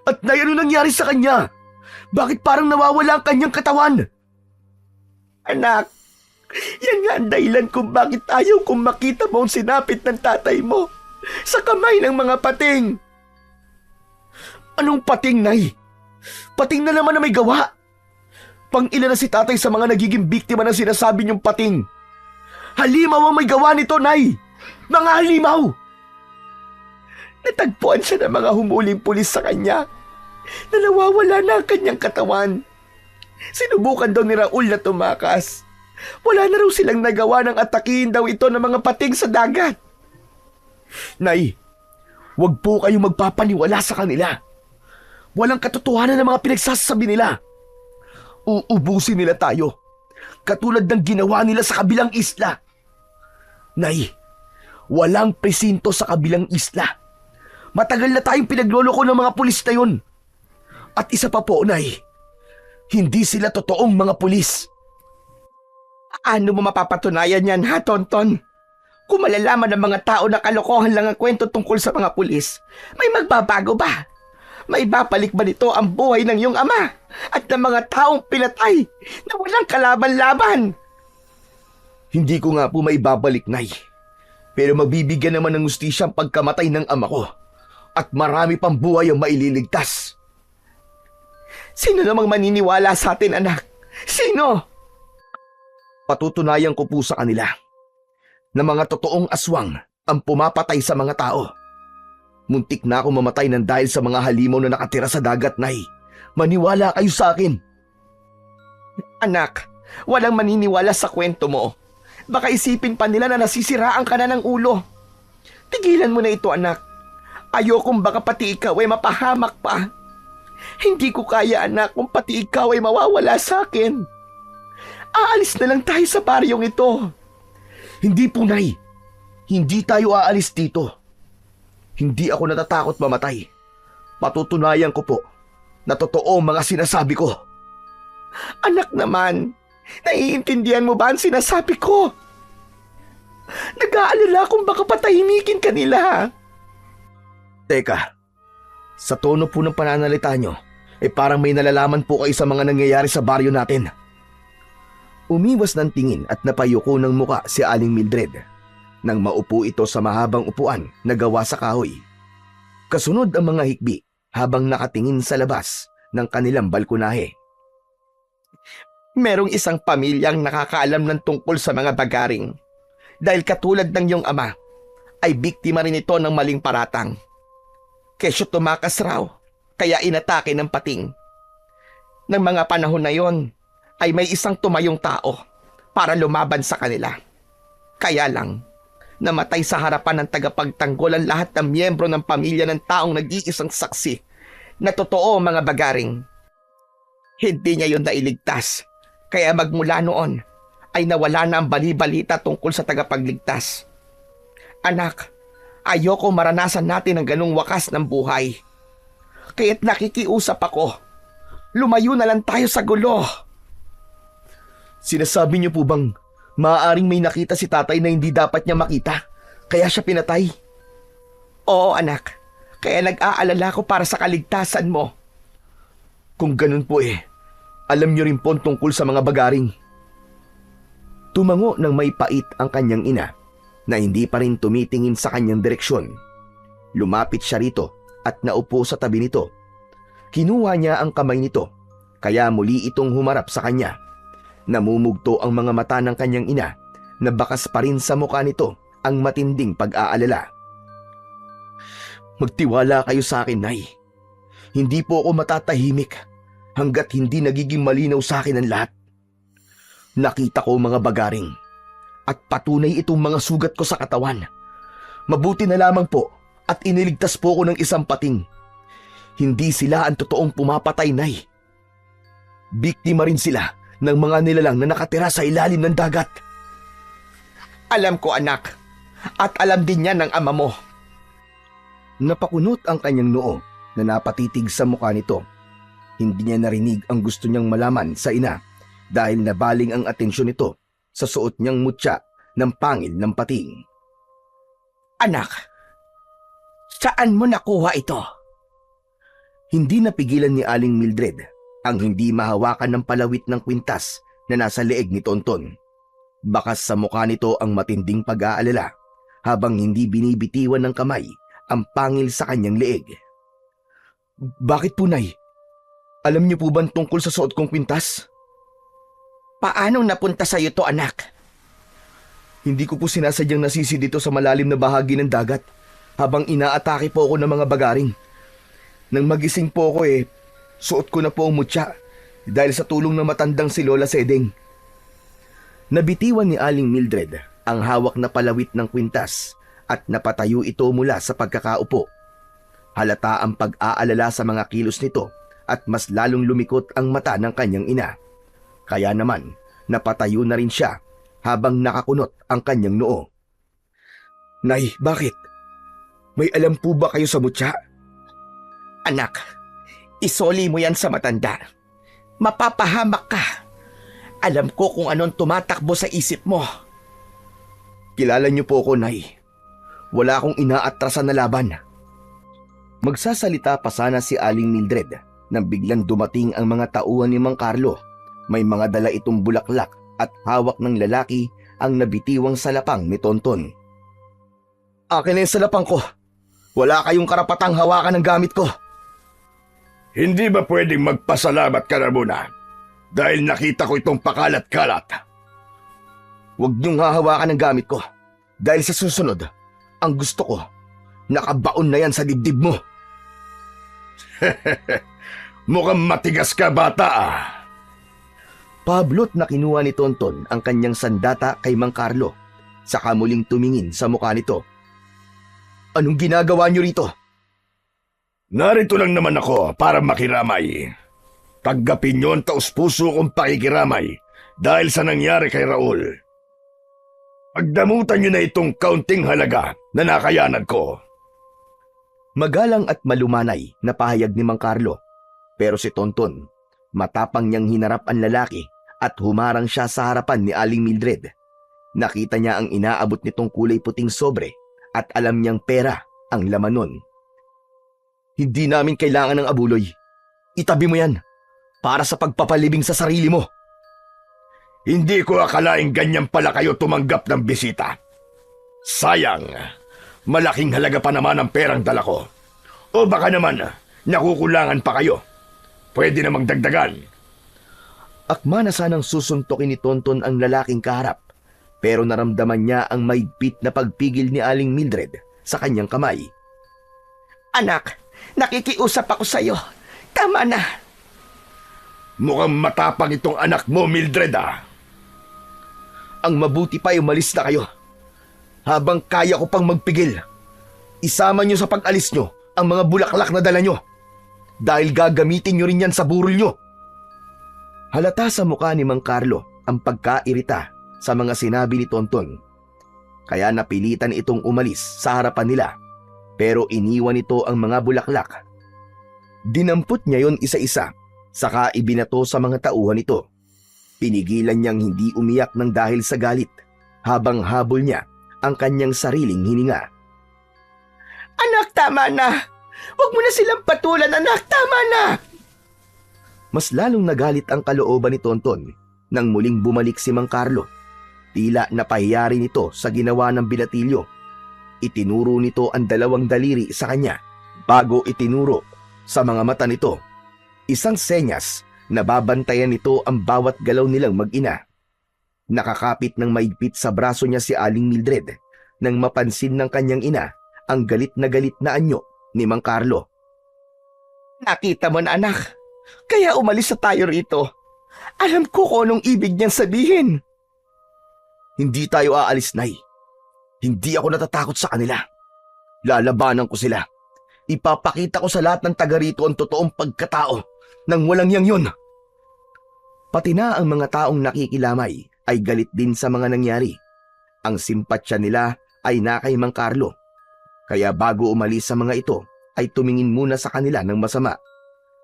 At nay, ano nangyari sa kanya? Bakit parang nawawala ang kanyang katawan? Anak, yan nga ang dahilan kung bakit ayaw kong makita mo ang sinapit ng tatay mo sa kamay ng mga pating. Anong pating, nay? Pating na naman na may gawa. Pang-ila na si tatay sa mga nagiging biktima ng sinasabi niyong pating. Halimaw ang may gawa nito, nay! Mga halimaw! Natagpuan siya ng mga humuling pulis sa kanya na nawawala na ang kanyang katawan. Sinubukan daw ni Raul na tumakas. Wala na raw silang nagawa ng atakihin daw ito ng mga pating sa dagat. Nay, wag po kayong magpapaniwala sa kanila. Walang katotohanan ng mga pinagsasabi nila. Uubusin nila tayo, katulad ng ginawa nila sa kabilang isla. Nay, walang presinto sa kabilang isla. Matagal na tayong pinagloloko ng mga pulis na yun. At isa pa po, Nay, hindi sila totoong mga pulis. Ano mo mapapatunayan yan, ha, Tonton? Kung malalaman ng mga tao na kalokohan lang ang kwento tungkol sa mga pulis, may magbabago ba? May babalik ba nito ang buhay ng iyong ama at ng mga taong pinatay na walang kalaban-laban? Hindi ko nga po maibabalik, Nay. Pero mabibigyan naman ng hustisya ang pagkamatay ng ama ko. At marami pang buhay ang maililigtas. Sino namang maniniwala sa atin, anak? Sino? Patutunayan ko po sa kanila na mga totoong aswang ang pumapatay sa mga tao. Muntik na ako mamatay ng dahil sa mga halimaw na nakatira sa dagat, Nay. Maniwala kayo sa akin. Anak, walang maniniwala sa kwento mo. Baka isipin pa nila na nasisiraan ka na ng ulo. Tigilan mo na ito, anak. Ayokong baka pati ikaw ay mapahamak pa. Hindi ko kaya, anak, kung pati ikaw ay mawawala sa akin. Aalis na lang tayo sa baryong ito. Hindi po, Nay. Hindi tayo aalis dito. Hindi ako natatakot mamatay. Patutunayan ko po na totoo ang mga sinasabi ko. Anak naman, Naiintindihan mo ba ang sinasabi ko? Nag-aalala kung baka patahimikin ka nila. Teka, sa tono po ng pananalita nyo, parang may nalalaman po kayo sa mga nangyayari sa baryo natin. Umiwas ng tingin at napayuko ng muka si Aling Mildred nang maupo ito sa mahabang upuan na gawa sa kahoy. Kasunod ang mga hikbi habang nakatingin sa labas ng kanilang balkonahe. Merong isang pamilyang nakakaalam ng tungkol sa mga bagaring. Dahil katulad ng iyong ama, ay biktima rin ito ng maling paratang. Kesyo tumakas raw, kaya inatake ng pating. Nang mga panahon na yon, ay may isang tumayong tao para lumaban sa kanila. Kaya lang, namatay sa harapan ng tagapagtanggol ang lahat ng miyembro ng pamilya ng taong nag-iisang saksi na totoo mga bagaring. Hindi niya yun nailigtas, kaya magmula noon ay nawala na ang bali-balita tungkol sa tagapagligtas. Anak, ayoko maranasan natin ang ganung wakas ng buhay. Kaya't nakikiusap ako, lumayo na lang tayo sa gulo. Sinasabi niyo po bang maaaring may nakita si tatay na hindi dapat niya makita, kaya siya pinatay? Oo anak, kaya nag-aalala ko para sa kaligtasan mo. Kung ganun po alam niyo rin po tungkol sa mga bagaring. Tumango ng may pait ang kanyang ina na hindi pa rin tumitingin sa kanyang direksyon. Lumapit siya rito at naupo sa tabi nito. Kinuha niya ang kamay nito, kaya muli itong humarap sa kanya. Namumugto ang mga mata ng kanyang ina na bakas pa rin sa mukha nito ang matinding pag-aalala. Magtiwala kayo sa akin, Nay. Hindi po ako matatahimik hanggat hindi nagiging malinaw sa akin ang lahat. Nakita ko mga bagaring at patunay itong mga sugat ko sa katawan. Mabuti na lamang po at iniligtas po ko ng isang pating. Hindi sila ang totoong pumapatay, Nay. Biktima rin sila ng mga nilalang na nakatira sa ilalim ng dagat. Alam ko anak, at alam din yan ng ama mo. Napakunot ang kanyang noo na napatitig sa mukha nito. Hindi niya narinig ang gusto niyang malaman sa ina dahil nabaling ang atensyon nito sa suot niyang mutya ng pangil ng pating. Anak, saan mo nakuha ito? Hindi napigilan ni Aling Mildred ang hindi mahawakan ng palawit ng kwintas na nasa leeg ni Tonton. Bakas sa mukha nito ang matinding pag-aalala habang hindi binibitiwan ng kamay ang pangil sa kanyang leeg. Bakit po, Nay? Alam niyo po ba tungkol sa suot kong kwintas? Paano napunta sa iyo to anak? Hindi ko po sinasadyang nasisi dito sa malalim na bahagi ng dagat habang inaatake po ako ng mga bagaring. Nang magising po ako suot ko na po ang mutya dahil sa tulong ng matandang si Lola Sedeng. Nabitiwan ni Aling Mildred ang hawak na palawit ng kwintas at napatayo ito mula sa pagkakaupo. Halata ang pag-aalala sa mga kilos nito at mas lalong lumikot ang mata ng kanyang ina. Kaya naman, napatayo na rin siya habang nakakunot ang kanyang noo. Nay, bakit? May alam po ba kayo sa mutya? Anak, isoli mo yan sa matanda. Mapapahamak ka. Alam ko kung anong tumatakbo sa isip mo. Kilala niyo po ako, Nay. Wala akong inaatrasan na laban. Magsasalita pa sana si Aling Mildred nang biglang dumating ang mga tauhan ni Mang Carlo. May mga dala itong bulaklak at hawak ng lalaki ang nabitiwang salapang ni Tonton. Akin na yung salapang ko. Wala kayong karapatang hawakan ng gamit ko. Hindi ba pwedeng magpasalamat ka na muna? Dahil nakita ko itong pakalat-kalat. Huwag niyong hahawakan ng gamit ko. Dahil sa susunod, ang gusto ko, nakabaon na yan sa dibdib mo. Mukhang matigas ka, bata ah. Pablot na kinuha ni Tonton ang kanyang sandata kay Mang Carlo, saka muling tumingin sa mukha nito. Anong ginagawa niyo rito? Narito lang naman ako para makiramay. Tanggapin niyo ang taus-puso kong pakikiramay dahil sa nangyari kay Raul. Pagdamutan niyo na itong kaunting halaga na nakayanan ko. Magalang at malumanay na pahayag ni Mang Carlo, pero si Tonton, matapang niyang hinarap ang lalaki at humarang siya sa harapan ni Aling Mildred. Nakita niya ang inaabot nitong kulay puting sobre at alam niyang pera ang laman nun. Hindi namin kailangan ng abuloy. Itabi mo yan para sa pagpapalibing sa sarili mo. Hindi ko akalaing ganyan pala kayo tumanggap ng bisita. Sayang, malaking halaga pa naman ang perang dala ko. O baka naman, nakukulangan pa kayo. Pwede namang dagdagan. Akma na sanang susuntokin ni Tonton ang lalaking kaharap, pero naramdaman niya ang maigpit na pagpigil ni Aling Mildred sa kanyang kamay. Anak, nakikiusap ako sa'yo. Tama na. Mukhang matapang itong anak mo, Mildred ah. Ang mabuti pa ay umalis na kayo. Habang kaya ko pang magpigil, isama niyo sa pag-alis niyo ang mga bulaklak na dala niyo. Dahil gagamitin niyo rin yan sa burol niyo. Halata sa mukha ni Mang Carlo ang pagkairita sa mga sinabi ni Tonton. Kaya napilitan itong umalis sa harapan nila, pero iniwan nito ang mga bulaklak. Dinampot niya yon isa-isa, saka ibinato sa mga tauhan nito. Pinigilan niyang hindi umiyak ng dahil sa galit, habang habol niya ang kanyang sariling hininga. Anak, tama na. Huwag mo na silang patulan, anak. Tama na. Mas lalong nagalit ang kalooban ni Tonton nang muling bumalik si Mang Carlo. Tila napahiya rin ito sa ginawa ng binatilyo. Itinuro nito ang dalawang daliri sa kanya bago itinuro sa mga mata nito. Isang senyas na babantayan nito ang bawat galaw nilang mag-ina. Nakakapit ng maigpit sa braso niya si Aling Mildred nang mapansin ng kanyang ina ang galit na anyo ni Mang Carlo. Nakita mo na, anak. Kaya umalis na tayo rito. Alam ko kung anong ibig niyang sabihin. Hindi tayo aalis, Nay. Hindi ako natatakot sa kanila. Lalabanan ko sila. Ipapakita ko sa lahat ng taga rito ang totoong pagkatao ng walang yang yun. Pati na ang mga taong nakikilamay ay galit din sa mga nangyari. Ang simpatsya nila ay na kay Mang Carlo. Kaya bago umalis sa mga ito, ay tumingin muna sa kanila ng masama.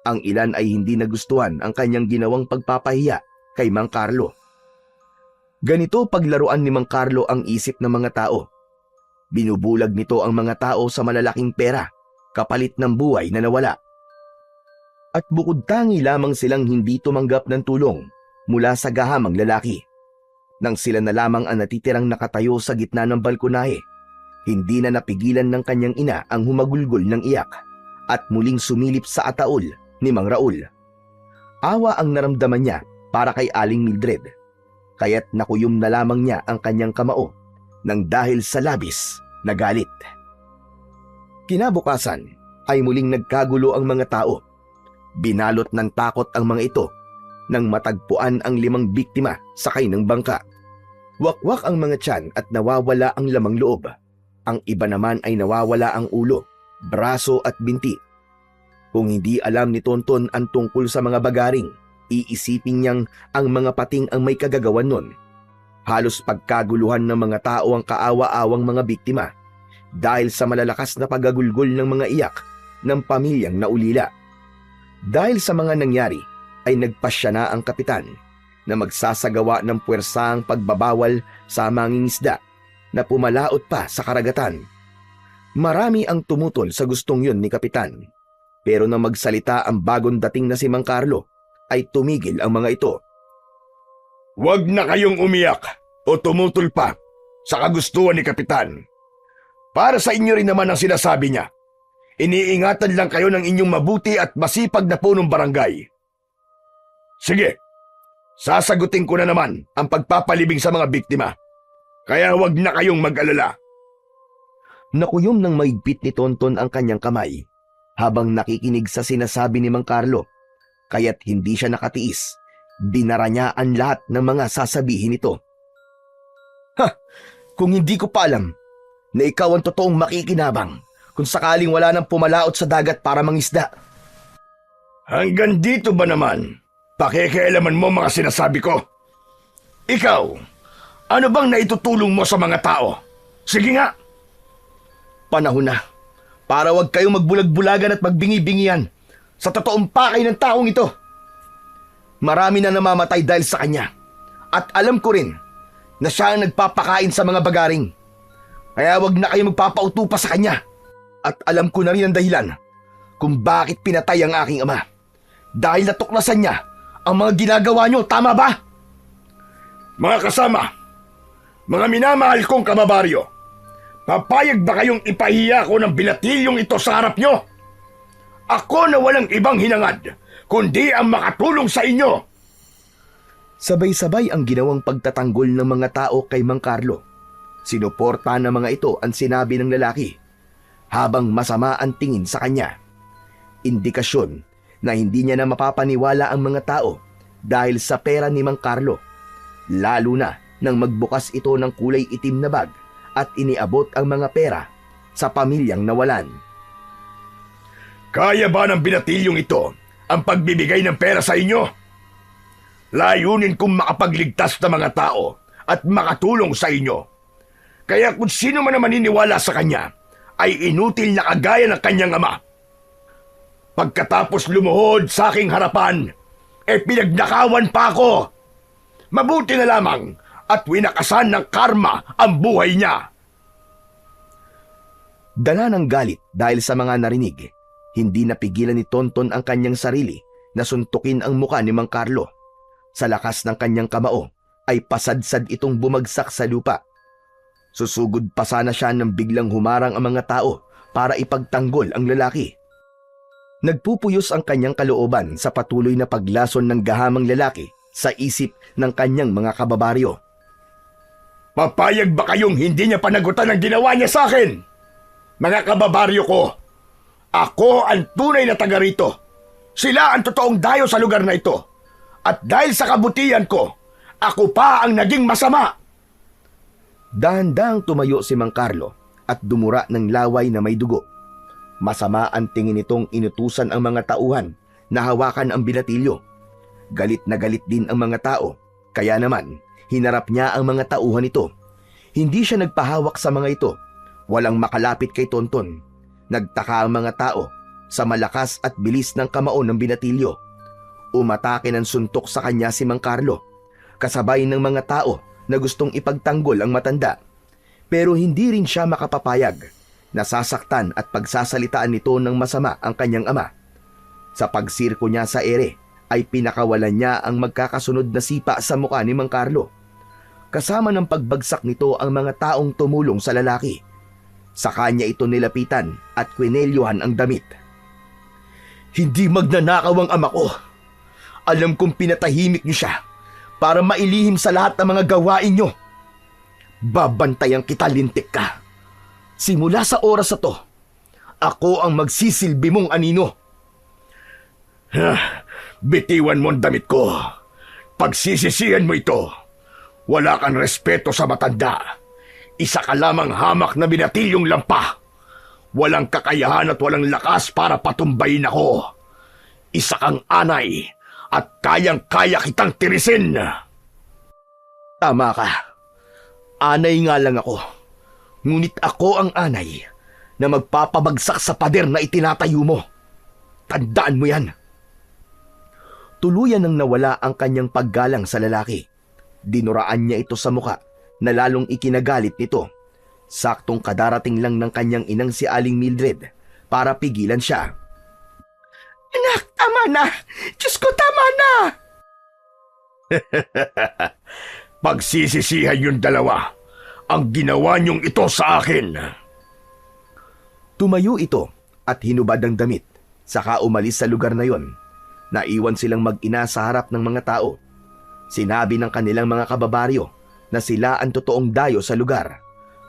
Ang ilan ay hindi nagustuhan ang kanyang ginawang pagpapahiya kay Mang Carlo. Ganito paglaruan ni Mang Carlo ang isip ng mga tao. Binubulag nito ang mga tao sa malalaking pera, kapalit ng buhay na nawala. At bukod tangi lamang silang hindi tumanggap ng tulong mula sa gahamang lalaki. Nang sila na lamang ang natitirang nakatayo sa gitna ng balkonahe, hindi na napigilan ng kanyang ina ang humagulgol ng iyak at muling sumilip sa ataol ni Mang Raul. Awa ang naramdaman niya para kay Aling Mildred, kaya't nakuyom na lamang niya ang kanyang kamao nang dahil sa labis na galit. Kinabukasan ay muling nagkagulo ang mga tao. Binalot ng takot ang mga ito nang matagpuan ang 5 biktima sakay ng bangka. Wakwak ang mga tiyan at nawawala ang lamang loob. Ang iba naman ay nawawala ang ulo, braso at binti. Kung hindi alam ni Tonton ang tungkol sa mga bagaring, iisipin niyang ang mga pating ang may kagagawan nun. Halos pagkaguluhan ng mga tao ang kaawa-awang mga biktima dahil sa malalakas na pagagulgol ng mga iyak ng pamilyang naulila. Dahil sa mga nangyari ay nagpasya na ang kapitan na magsasagawa ng puwersahang pagbabawal sa mangingisda na pumalaot pa sa karagatan. Marami ang tumutol sa gustong yun ni kapitan. Pero nang magsalita ang bagong dating na si Mang Carlo, ay tumigil ang mga ito. Huwag na kayong umiyak o tumutol pa sa kagustuhan ni kapitan. Para sa inyo rin naman ang sinasabi niya. Iniingatan lang kayo ng inyong mabuti at masipag na punong barangay. Sige, sasagutin ko na naman ang pagpapalibing sa mga biktima. Kaya huwag na kayong mag-alala. Nakuyom ng maigpit ni Tonton ang kanyang kamay habang nakikinig sa sinasabi ni Mang Carlo. Kaya't hindi siya nakatiis. Binara niya ang lahat ng mga sasabihin nito. Kung hindi ko pa alam na ikaw ang totoong makikinabang kung sakaling wala nang pumalaot sa dagat para mangisda. Hanggang dito ba naman? Pakikialaman mo mga sinasabi ko. Ikaw, ano bang naitutulong mo sa mga tao? Sige nga. Panahon na para wag kayong magbulag-bulagan at magbingi-bingian sa totoong pakay ng taong ito. Marami na namamatay dahil sa kanya. At alam ko rin na siya ang nagpapakain sa mga bagaring. Kaya wag na kayo magpapauto pa sa kanya. At alam ko na rin ang dahilan kung bakit pinatay ang aking ama. Dahil natuklasan niya ang mga ginagawa niyo, tama ba? Mga kasama, mga minamahal kong kababaryo, papayag ba kayong ipahiya ko ng binatilyong ito sa harap nyo? Ako na walang ibang hinangad, kundi ang makatulong sa inyo. Sabay-sabay ang ginawang pagtatanggol ng mga tao kay Mang Carlo. Sinuporta ng mga ito ang sinabi ng lalaki, habang masama ang tingin sa kanya. Indikasyon na hindi niya na mapapaniwala ang mga tao dahil sa pera ni Mang Carlo, lalo na nang magbukas ito ng kulay itim na bag at iniabot ang mga pera sa pamilyang nawalan. Kaya ba ng binatilyong ito ang pagbibigay ng pera sa inyo? Layunin kong makapagligtas ng mga tao at makatulong sa inyo. Kaya kung sino man ang maniniwala sa kanya, ay inutil na kagaya ng kanyang ama. Pagkatapos lumuhod sa aking harapan, pinagnakawan pa ako. Mabuti na lamang at winakasan ng karma ang buhay niya. Dala ng galit dahil sa mga narinig, hindi napigilan ni Tonton ang kanyang sarili na suntukin ang muka ni Mang Carlo. Sa lakas ng kanyang kamao ay pasadsad itong bumagsak sa lupa. Susugod pa sana siya nang biglang humarang ang mga tao para ipagtanggol ang lalaki. Nagpupuyos ang kanyang kalooban sa patuloy na paglason ng gahamang lalaki sa isip ng kanyang mga kababaryo. Papayag ba kayong hindi niya panagutan ang ginawa niya sa akin? Mga kababaryo ko, ako ang tunay na taga rito. Sila ang totoong dayo sa lugar na ito. At dahil sa kabutihan ko, ako pa ang naging masama. Dahan-dahang tumayo si Mang Carlo at dumura ng laway na may dugo. Masama ang tingin nitong inutusan ang mga tauhan na hawakan ang binatilyo. Galit na galit din ang mga tao, kaya naman hinarap niya ang mga tauhan nito. Hindi siya nagpahawak sa mga ito. Walang makalapit kay Tonton. Nagtaka ang mga tao sa malakas at bilis ng kamao ng binatilyo. Umatake ng suntok sa kanya si Mang Carlo, kasabay ng mga tao na gustong ipagtanggol ang matanda. Pero hindi rin siya makapapayag. Nasasaktan at pagsasalitaan nito ng masama ang kanyang ama. Sa pagsirko niya sa ere, ay pinakawalan niya ang magkakasunod na sipa sa mukha ni Mang Carlo. Kasama ng pagbagsak nito ang mga taong tumulong sa lalaki. Sa kanya ito nilapitan at kwinelyohan ang damit. Hindi magnanakaw ang ama ko. Alam kong pinatahimik niyo siya para mailihim sa lahat ng mga gawain niyo. Babantayan kita, lintik ka. Simula sa oras na to, ako ang magsisilbi mong anino. Bitiwan mo ang damit ko. Pagsisisihan mo ito. Wala kang respeto sa matanda. Isa ka lamang hamak na binatilyong lampa. Walang kakayahan at walang lakas para patumbayin ako. Isa kang anay at kayang-kaya kitang tirisin. Tama ka. Anay nga lang ako. Ngunit ako ang anay na magpapabagsak sa pader na itinatayo mo. Tandaan mo yan. Tuluyan nang nawala ang kanyang paggalang sa lalaki. Dinuraan niya ito sa muka na lalong ikinagalit nito. Saktong kadarating lang ng kanyang inang si Aling Mildred para pigilan siya. Anak, tama na! Diyos ko, tama na! Pagsisisihan yung dalawa ang ginawa niyong ito sa akin. Tumayo ito at hinubad ang damit. Saka umalis sa lugar na yon. Naiwan silang mag-ina sa harap ng mga tao. Sinabi ng kanilang mga kababaryo na sila ang totoong dayo sa lugar.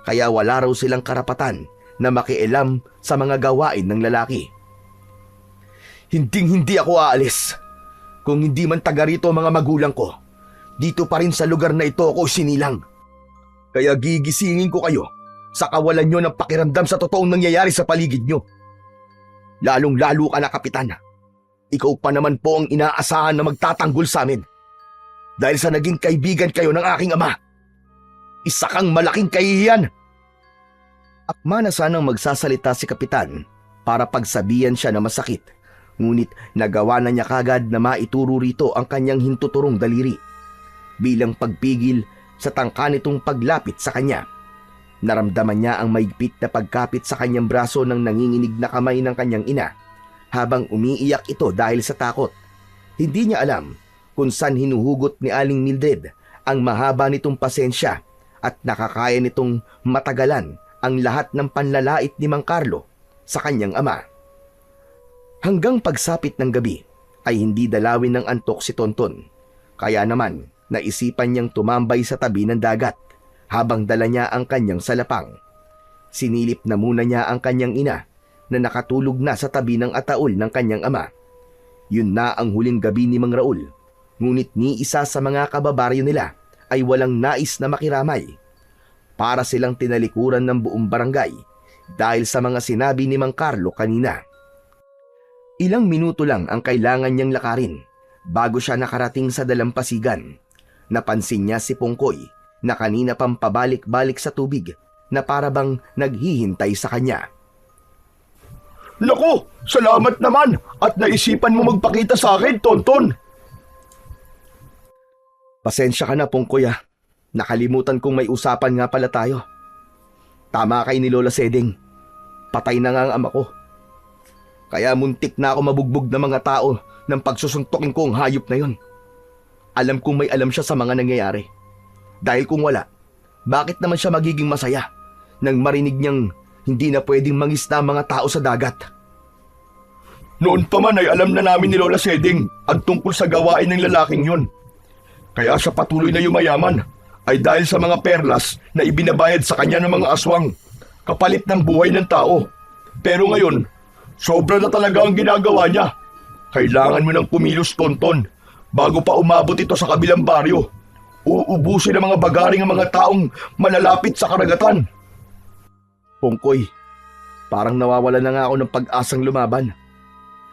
Kaya wala raw silang karapatan na makialam sa mga gawain ng lalaki. Hinding-hindi ako aalis. Kung hindi man taga rito mga magulang ko, dito pa rin sa lugar na ito ako sinilang. Kaya gigisingin ko kayo sa kawalan nyo ng pakiramdam sa totoong nangyayari sa paligid nyo. Lalong-lalo ka na, Kapitan. Ikaw pa naman po ang inaasahan na magtatanggol sa amin. Dahil sa naging kaibigan kayo ng aking ama. Isa kang malaking kahihiyan. Akma na sanang magsasalita si Kapitan para pagsabihan siya na masakit. Ngunit nagawa na niya kagad na maituro rito ang kanyang hintuturong daliri bilang pagpigil sa tangka nitong paglapit sa kanya. Naramdaman niya ang maigpit na pagkapit sa kanyang braso ng nanginginig na kamay ng kanyang ina habang umiiyak ito dahil sa takot. Hindi niya alam kung saan hinuhugot ni Aling Mildred ang mahaba nitong pasensya at nakakaya nitong matagalan ang lahat ng panlalait ni Mang Carlo sa kanyang ama. Hanggang pagsapit ng gabi ay hindi dalawin ng antok si Tonton. Kaya naman naisipan niyang tumambay sa tabi ng dagat habang dala niya ang kanyang salapang. Sinilip na muna niya ang kanyang ina na nakatulog na sa tabi ng ataol ng kanyang ama. Yun na ang huling gabi ni Mang Raul, ngunit ni isa sa mga kababaryo nila ay walang nais na makiramay. Para silang tinalikuran ng buong barangay dahil sa mga sinabi ni Mang Carlo kanina. Ilang minuto lang ang kailangan niyang lakarin bago siya nakarating sa dalampasigan. Napansin niya si Pongkoy na kanina pang pabalik-balik sa tubig na parabang naghihintay sa kanya. Naku, salamat naman at naisipan mo magpakita sa akin, Tonton. Pasensya ka na, Pongkoy ah. Nakalimutan kong may usapan nga pala tayo. Tama kay ni Lola Seding. Patay na nga ang ama ko. Kaya muntik na ako mabugbog ng mga tao ng pagsusuntokin ko ang hayop na yon. Alam kong may alam siya sa mga nangyayari. Dahil kung wala, bakit naman siya magiging masaya nang marinig niyang hindi na pwedeng mangisda ang mga tao sa dagat? Noon pa man ay alam na namin ni Lola Seding ang tungkol sa gawain ng lalaking yon. Kaya siya patuloy na yumayaman ay dahil sa mga perlas na ibinabayad sa kanya ng mga aswang, kapalit ng buhay ng tao. Pero ngayon, sobra na talaga ang ginagawa niya. Kailangan mo ng kumilos, Tonton, bago pa umabot ito sa kabilang baryo. Uubusin ng mga bagaring ang mga taong malalapit sa karagatan. Pongkoy, parang nawawala na nga ako ng pag-asang lumaban.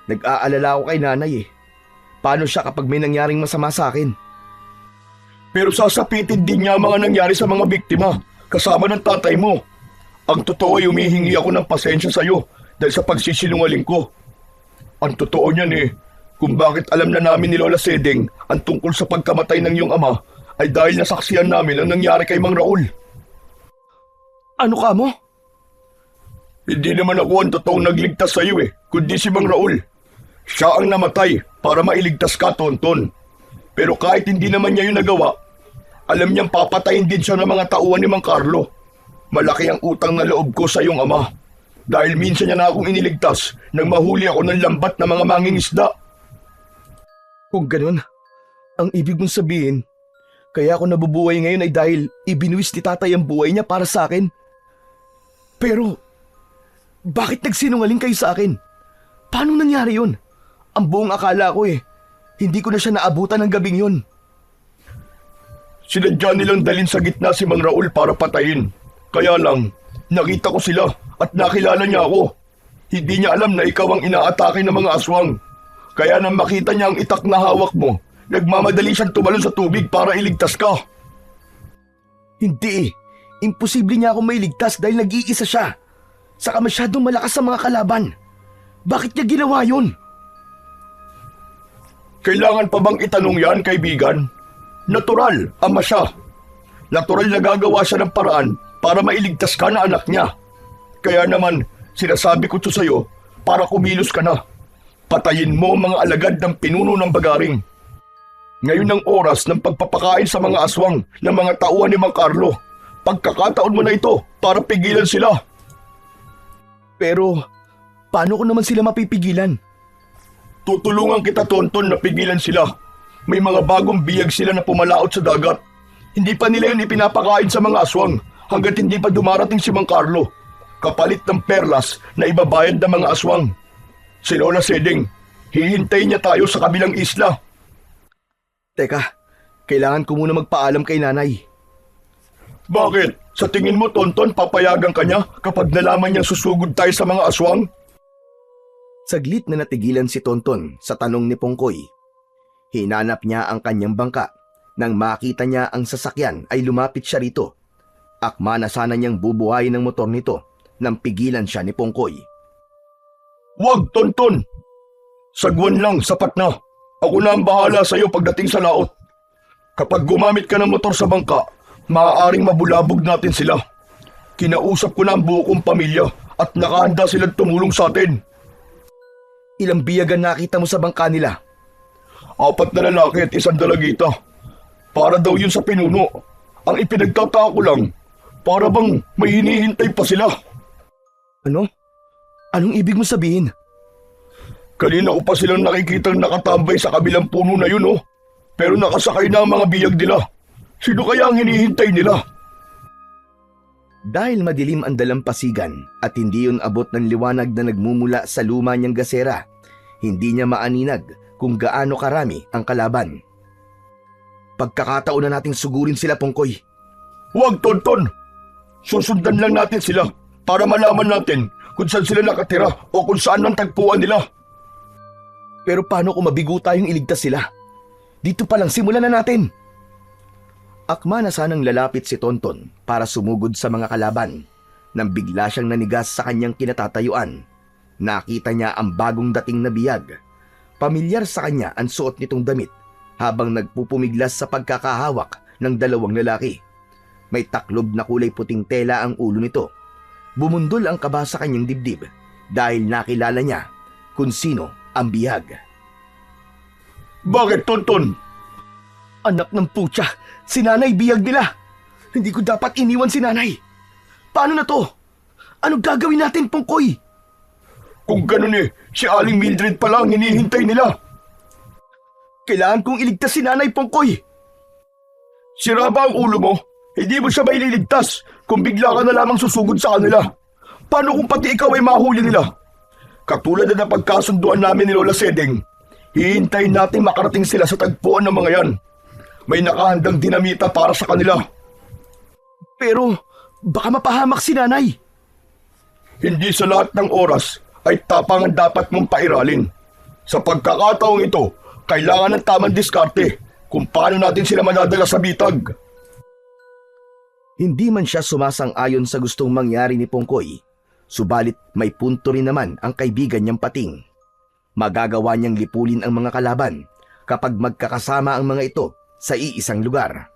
Nag-aalala ako kay nanay eh. Paano siya kapag may nangyaring masama sa akin? Pero sasapitin din niya ang mga nangyari sa mga biktima, kasama ng tatay mo. Ang totoo ay humihingi ako ng pasensya sa iyo dahil sa pagsisinungaling ko. Ang totoo niyan eh, kung bakit alam na namin ni Lola Seding ang tungkol sa pagkamatay ng iyong ama ay dahil nasaksihan namin ang nangyari kay Mang Raul. Ano ka mo? Hindi naman ako ang totoong nagligtas sa iyo eh, kundi si Mang Raul. Siya ang namatay para mailigtas ka, Tonton. Pero kahit hindi naman niya yung nagawa, alam niyang papatayin din siya ng mga tauhan ni Mang Carlo. Malaki ang utang na loob ko sa iyong ama. Dahil minsan niya na akong iniligtas nang mahuli ako ng lambat na mga mangingisda. Kung ganun, ang ibig mong sabihin, kaya ako nabubuhay ngayon ay dahil ibinuwis ni tatay ang buhay niya para sa akin. Pero, bakit nagsinungaling kayo sa akin? Paano nangyari yun? Ang buong akala ko eh, hindi ko na siya naabutan ng gabing yun. Sinadya nilang dalhin sa gitna si Mang Raul para patayin. Kaya lang, nakita ko sila at nakilala niya ako. Hindi niya alam na ikaw ang inaatake ng mga aswang. Kaya nang makita niya ang itak na hawak mo, nagmamadali siyang tumalon sa tubig para iligtas ka. Hindi eh. Imposible niya ako mailigtas dahil nag-iisa siya. Saka masyadong malakas sa mga kalaban. Bakit niya ginawa yun? Kailangan pa bang itanong yan, kaibigan? Natural, ama siya. Natural na gagawa siya ng paraan para mailigtas ka na anak niya. Kaya naman, sinasabi ko ito sa'yo para kumilos ka na. Patayin mo ang mga alagad ng pinuno ng bagaring. Ngayon ang oras ng pagpapakain sa mga aswang ng mga tauhan ni Mang Carlo. Pagkakataon mo na ito para pigilan sila. Pero, paano ko naman sila mapipigilan? Tutulungan kita, Tonton, na pigilan sila. May mga bagong biyag sila na pumalaot sa dagat. Hindi pa nila yun ipinapakain sa mga aswang hanggat hindi pa dumarating si Mang Carlo. Kapalit ng perlas na ibabayad ng mga aswang. Si Lola Seding, hihintayin niya tayo sa kabilang isla. Teka, kailangan ko muna magpaalam kay nanay. Bakit? Sa tingin mo, Tonton, papayagan ka niya kapag nalaman niyang susugod tayo sa mga aswang? Saglit na natigilan si Tonton sa tanong ni Pongkoy. Hinanap niya ang kanyang bangka. Nang makita niya ang sasakyan ay lumapit siya rito. Akma na sana niyang bubuhayin ng motor nito nang pigilan siya ni Pongkoy. Wag, Tonton! Sagwan lang, sapat na. Ako na ang bahala sa iyo pagdating sa laot. Kapag gumamit ka ng motor sa bangka, maaaring mabulabog natin sila. Kinausap ko na ang buo kong pamilya at nakahanda silang tumulong sa atin. Ilang biyagan nakita mo sa bangka nila? 4 na lalaki at 1 dalagita. Para daw yun sa pinuno. Ang ipinagtataka ko lang, para bang may hinihintay pa sila. Ano? Anong ibig mo sabihin? Kanina ko pa silang nakikitang nakatambay sa kabilang puno na yun, oh. Pero nakasakay na ang mga biyag nila. Sino kaya ang hinihintay nila? Dahil madilim ang dalampasigan at hindi yun abot ng liwanag na nagmumula sa luma niyang gasera, hindi niya maaninag kung gaano karami ang kalaban. Pagkakataon na nating sugurin sila, Pongkoy. Huwag, Tonton! Susundan lang natin sila para malaman natin kung saan sila nakatira o kung saan ang tagpuan nila. Pero paano kung mabigo tayong iligtas sila? Dito pa lang simulan na natin. Akma na sanang lalapit si Tonton para sumugod sa mga kalaban nang bigla siyang nanigas sa kanyang kinatatayuan. Nakita niya ang bagong dating na biyag. Pamilyar sa kanya ang suot nitong damit habang nagpupumiglas sa pagkakahawak ng 2 lalaki. May taklob na kulay puting tela ang ulo nito. Bumundol ang kaba sa kanyang dibdib dahil nakilala niya kung sino ang biyag. Bakit, Tonton? Anak ng putya, si nanay biyag nila. Hindi ko dapat iniwan si nanay. Paano na to? Anong gagawin natin, Pongkoy? Kung ganun si Aling Mildred pa lang hinihintay nila. Kailangan kong iligtas si nanay, Pongkoy. Sira ba ang ulo mo? Hindi mo siya maililigtas kung bigla ka na lamang susugod sa kanila. Paano kung pati ikaw ay mahuli nila? Katulad na pagkasunduan namin ni Lola Sedeng, hihintayin natin makarating sila sa tagpuan ng mga yan. May nakahandang dinamita para sa kanila. Pero baka mapahamak si nanay. Hindi sa lahat ng oras ay tapangan dapat mong pairalin. Sa pagkakataong ito, kailangan ng tamang diskarte kung paano natin sila madadala sa bitag. Hindi man siya sumasang-ayon sa gustong mangyari ni Pongkoy, subalit may punto rin naman ang kaibigan niyang Pating. Magagawa niyang lipulin ang mga kalaban kapag magkakasama ang mga ito sa iisang lugar.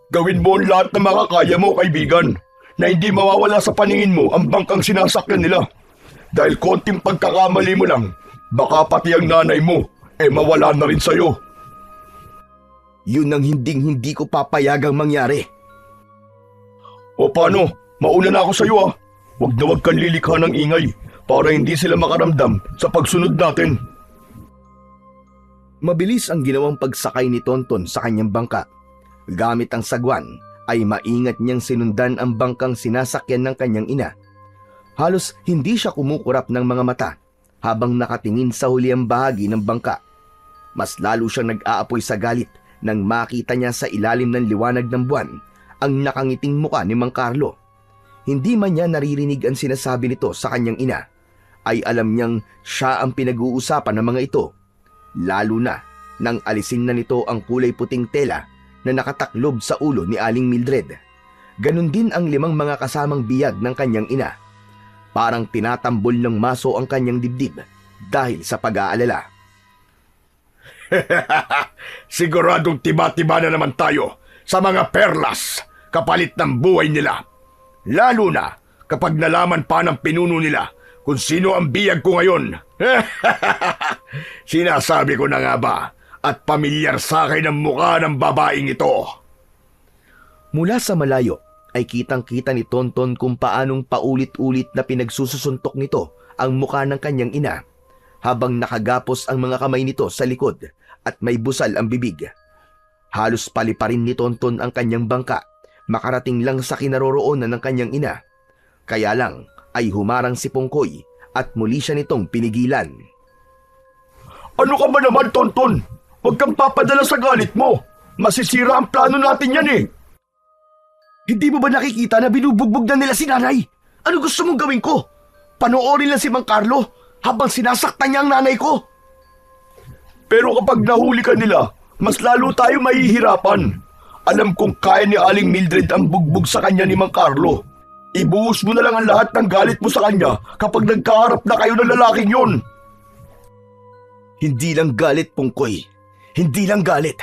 Gawin mo ang lahat ng makakaya mo, kaibigan, na hindi mawawala sa paningin mo ang bangkang sinasakyan nila. Dahil konting pagkakamali mo lang, baka pati ang nanay mo mawala na rin sa'yo. Yun ang hindi ko papayagang mangyari. O paano? Mauna na ako sa'yo ah. Huwag na huwag kang lilikha ng ingay para hindi sila makaramdam sa pagsunod natin. Mabilis ang ginawang pagsakay ni Tonton sa kanyang bangka. Gamit ang sagwan ay maingat niyang sinundan ang bangkang sinasakyan ng kanyang ina. Halos hindi siya kumukurap ng mga mata habang nakatingin sa huliang bahagi ng bangka. Mas lalo siyang nag-aapoy sa galit nang makita niya sa ilalim ng liwanag ng buwan ang nakangiting muka ni Mang Carlo. Hindi man niya naririnig ang sinasabi nito sa kanyang ina, ay alam niyang siya ang pinag-uusapan ng mga ito, lalo na nang alisin na nito ang kulay puting tela na nakataklob sa ulo ni Aling Mildred. Ganon din ang 5 mga kasamang biyag ng kanyang ina. Parang tinatambol ng maso ang kanyang dibdib dahil sa pag-aalala. Siguradong tiba-tiba na naman tayo sa mga perlas kapalit ng buhay nila. Lalo na kapag nalaman pa ng pinuno nila kung sino ang biyag ko ngayon. Sinasabi ko na nga ba at pamilyar sa akin ang mukha ng babaeng ito. Mula sa malayo ay kitang-kita ni Tonton kung paanong paulit-ulit na pinagsususuntok nito ang mukha ng kanyang ina habang nakagapos ang mga kamay nito sa likod at may busal ang bibig. Halos paliparin ni Tonton ang kanyang bangka makarating lang sa kinaroroonan ng kanyang ina. Kaya lang ay humarang si Pongkoy at muli siya nitong pinigilan. Ano ka ba naman, Tonton? Huwag kang papadala sa galit mo. Masisira ang plano natin yan eh. Hindi mo ba nakikita na binubugbog na nila si nanay? Ano gusto mong gawin ko? Panoorin lang si Mang Carlo habang sinasaktan niya ang nanay ko. Pero kapag nahuli ka nila, mas lalo tayo mahihirapan. Alam kong kaya ni Aling Mildred ang bugbog sa kanya ni Mang Carlo. Ibuhos mo na lang ang lahat ng galit mo sa kanya kapag nagkaharap na kayo ng lalaking yun. Hindi lang galit, Pungkoy. Hindi lang galit.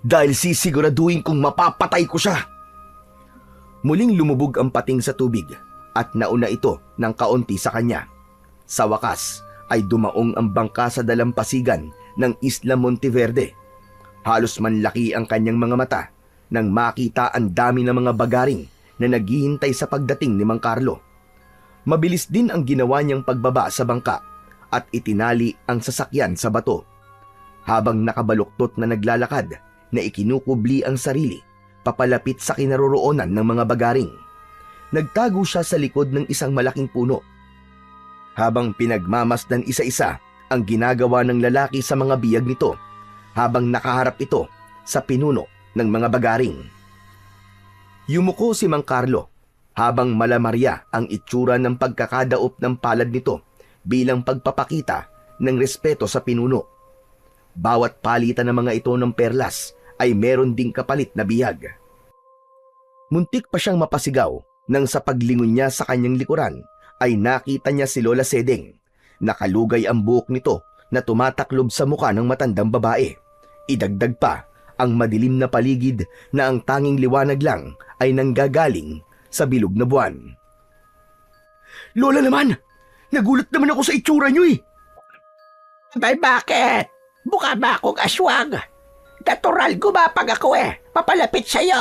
Dahil sisiguraduhin kong mapapatay ko siya. Muling lumubog ang pating sa tubig at nauna ito ng kaunti sa kanya. Sa wakas ay dumaong ang bangka sa dalampasigan ng Isla Monteverde. Halos manlaki ang kanyang mga mata nang makita ang dami ng mga bagaring na naghihintay sa pagdating ni Mang Carlo. Mabilis din ang ginawa niyang pagbaba sa bangka at itinali ang sasakyan sa bato. Habang nakabaluktot na naglalakad na ikinukubli ang sarili papalapit sa kinaroroonan ng mga bagaring. Nagtago siya sa likod ng isang malaking puno. Habang pinagmamasdan isa-isa ang ginagawa ng lalaki sa mga biyag nito, habang nakaharap ito sa pinuno ng mga bagaring. Yumuko si Mang Carlo habang malamarya ang itsura ng pagkakadaop ng palad nito bilang pagpapakita ng respeto sa pinuno. Bawat palitan ng mga ito ng perlas ay meron ding kapalit na biyag. Muntik pa siyang mapasigaw nang sa paglingon niya sa kanyang likuran ay nakita niya si Lola Sedeng. Nakalugay ang buhok nito na tumataklob sa mukha ng matandang babae. Idagdag pa ang madilim na paligid na ang tanging liwanag lang ay nanggagaling sa bilog na buwan. Lola naman! Nagulat naman ako sa itsura niyo eh! Abay, bakit? Mukha ba akong aswang? Natural gumapag ako eh. Papalapit sa'yo.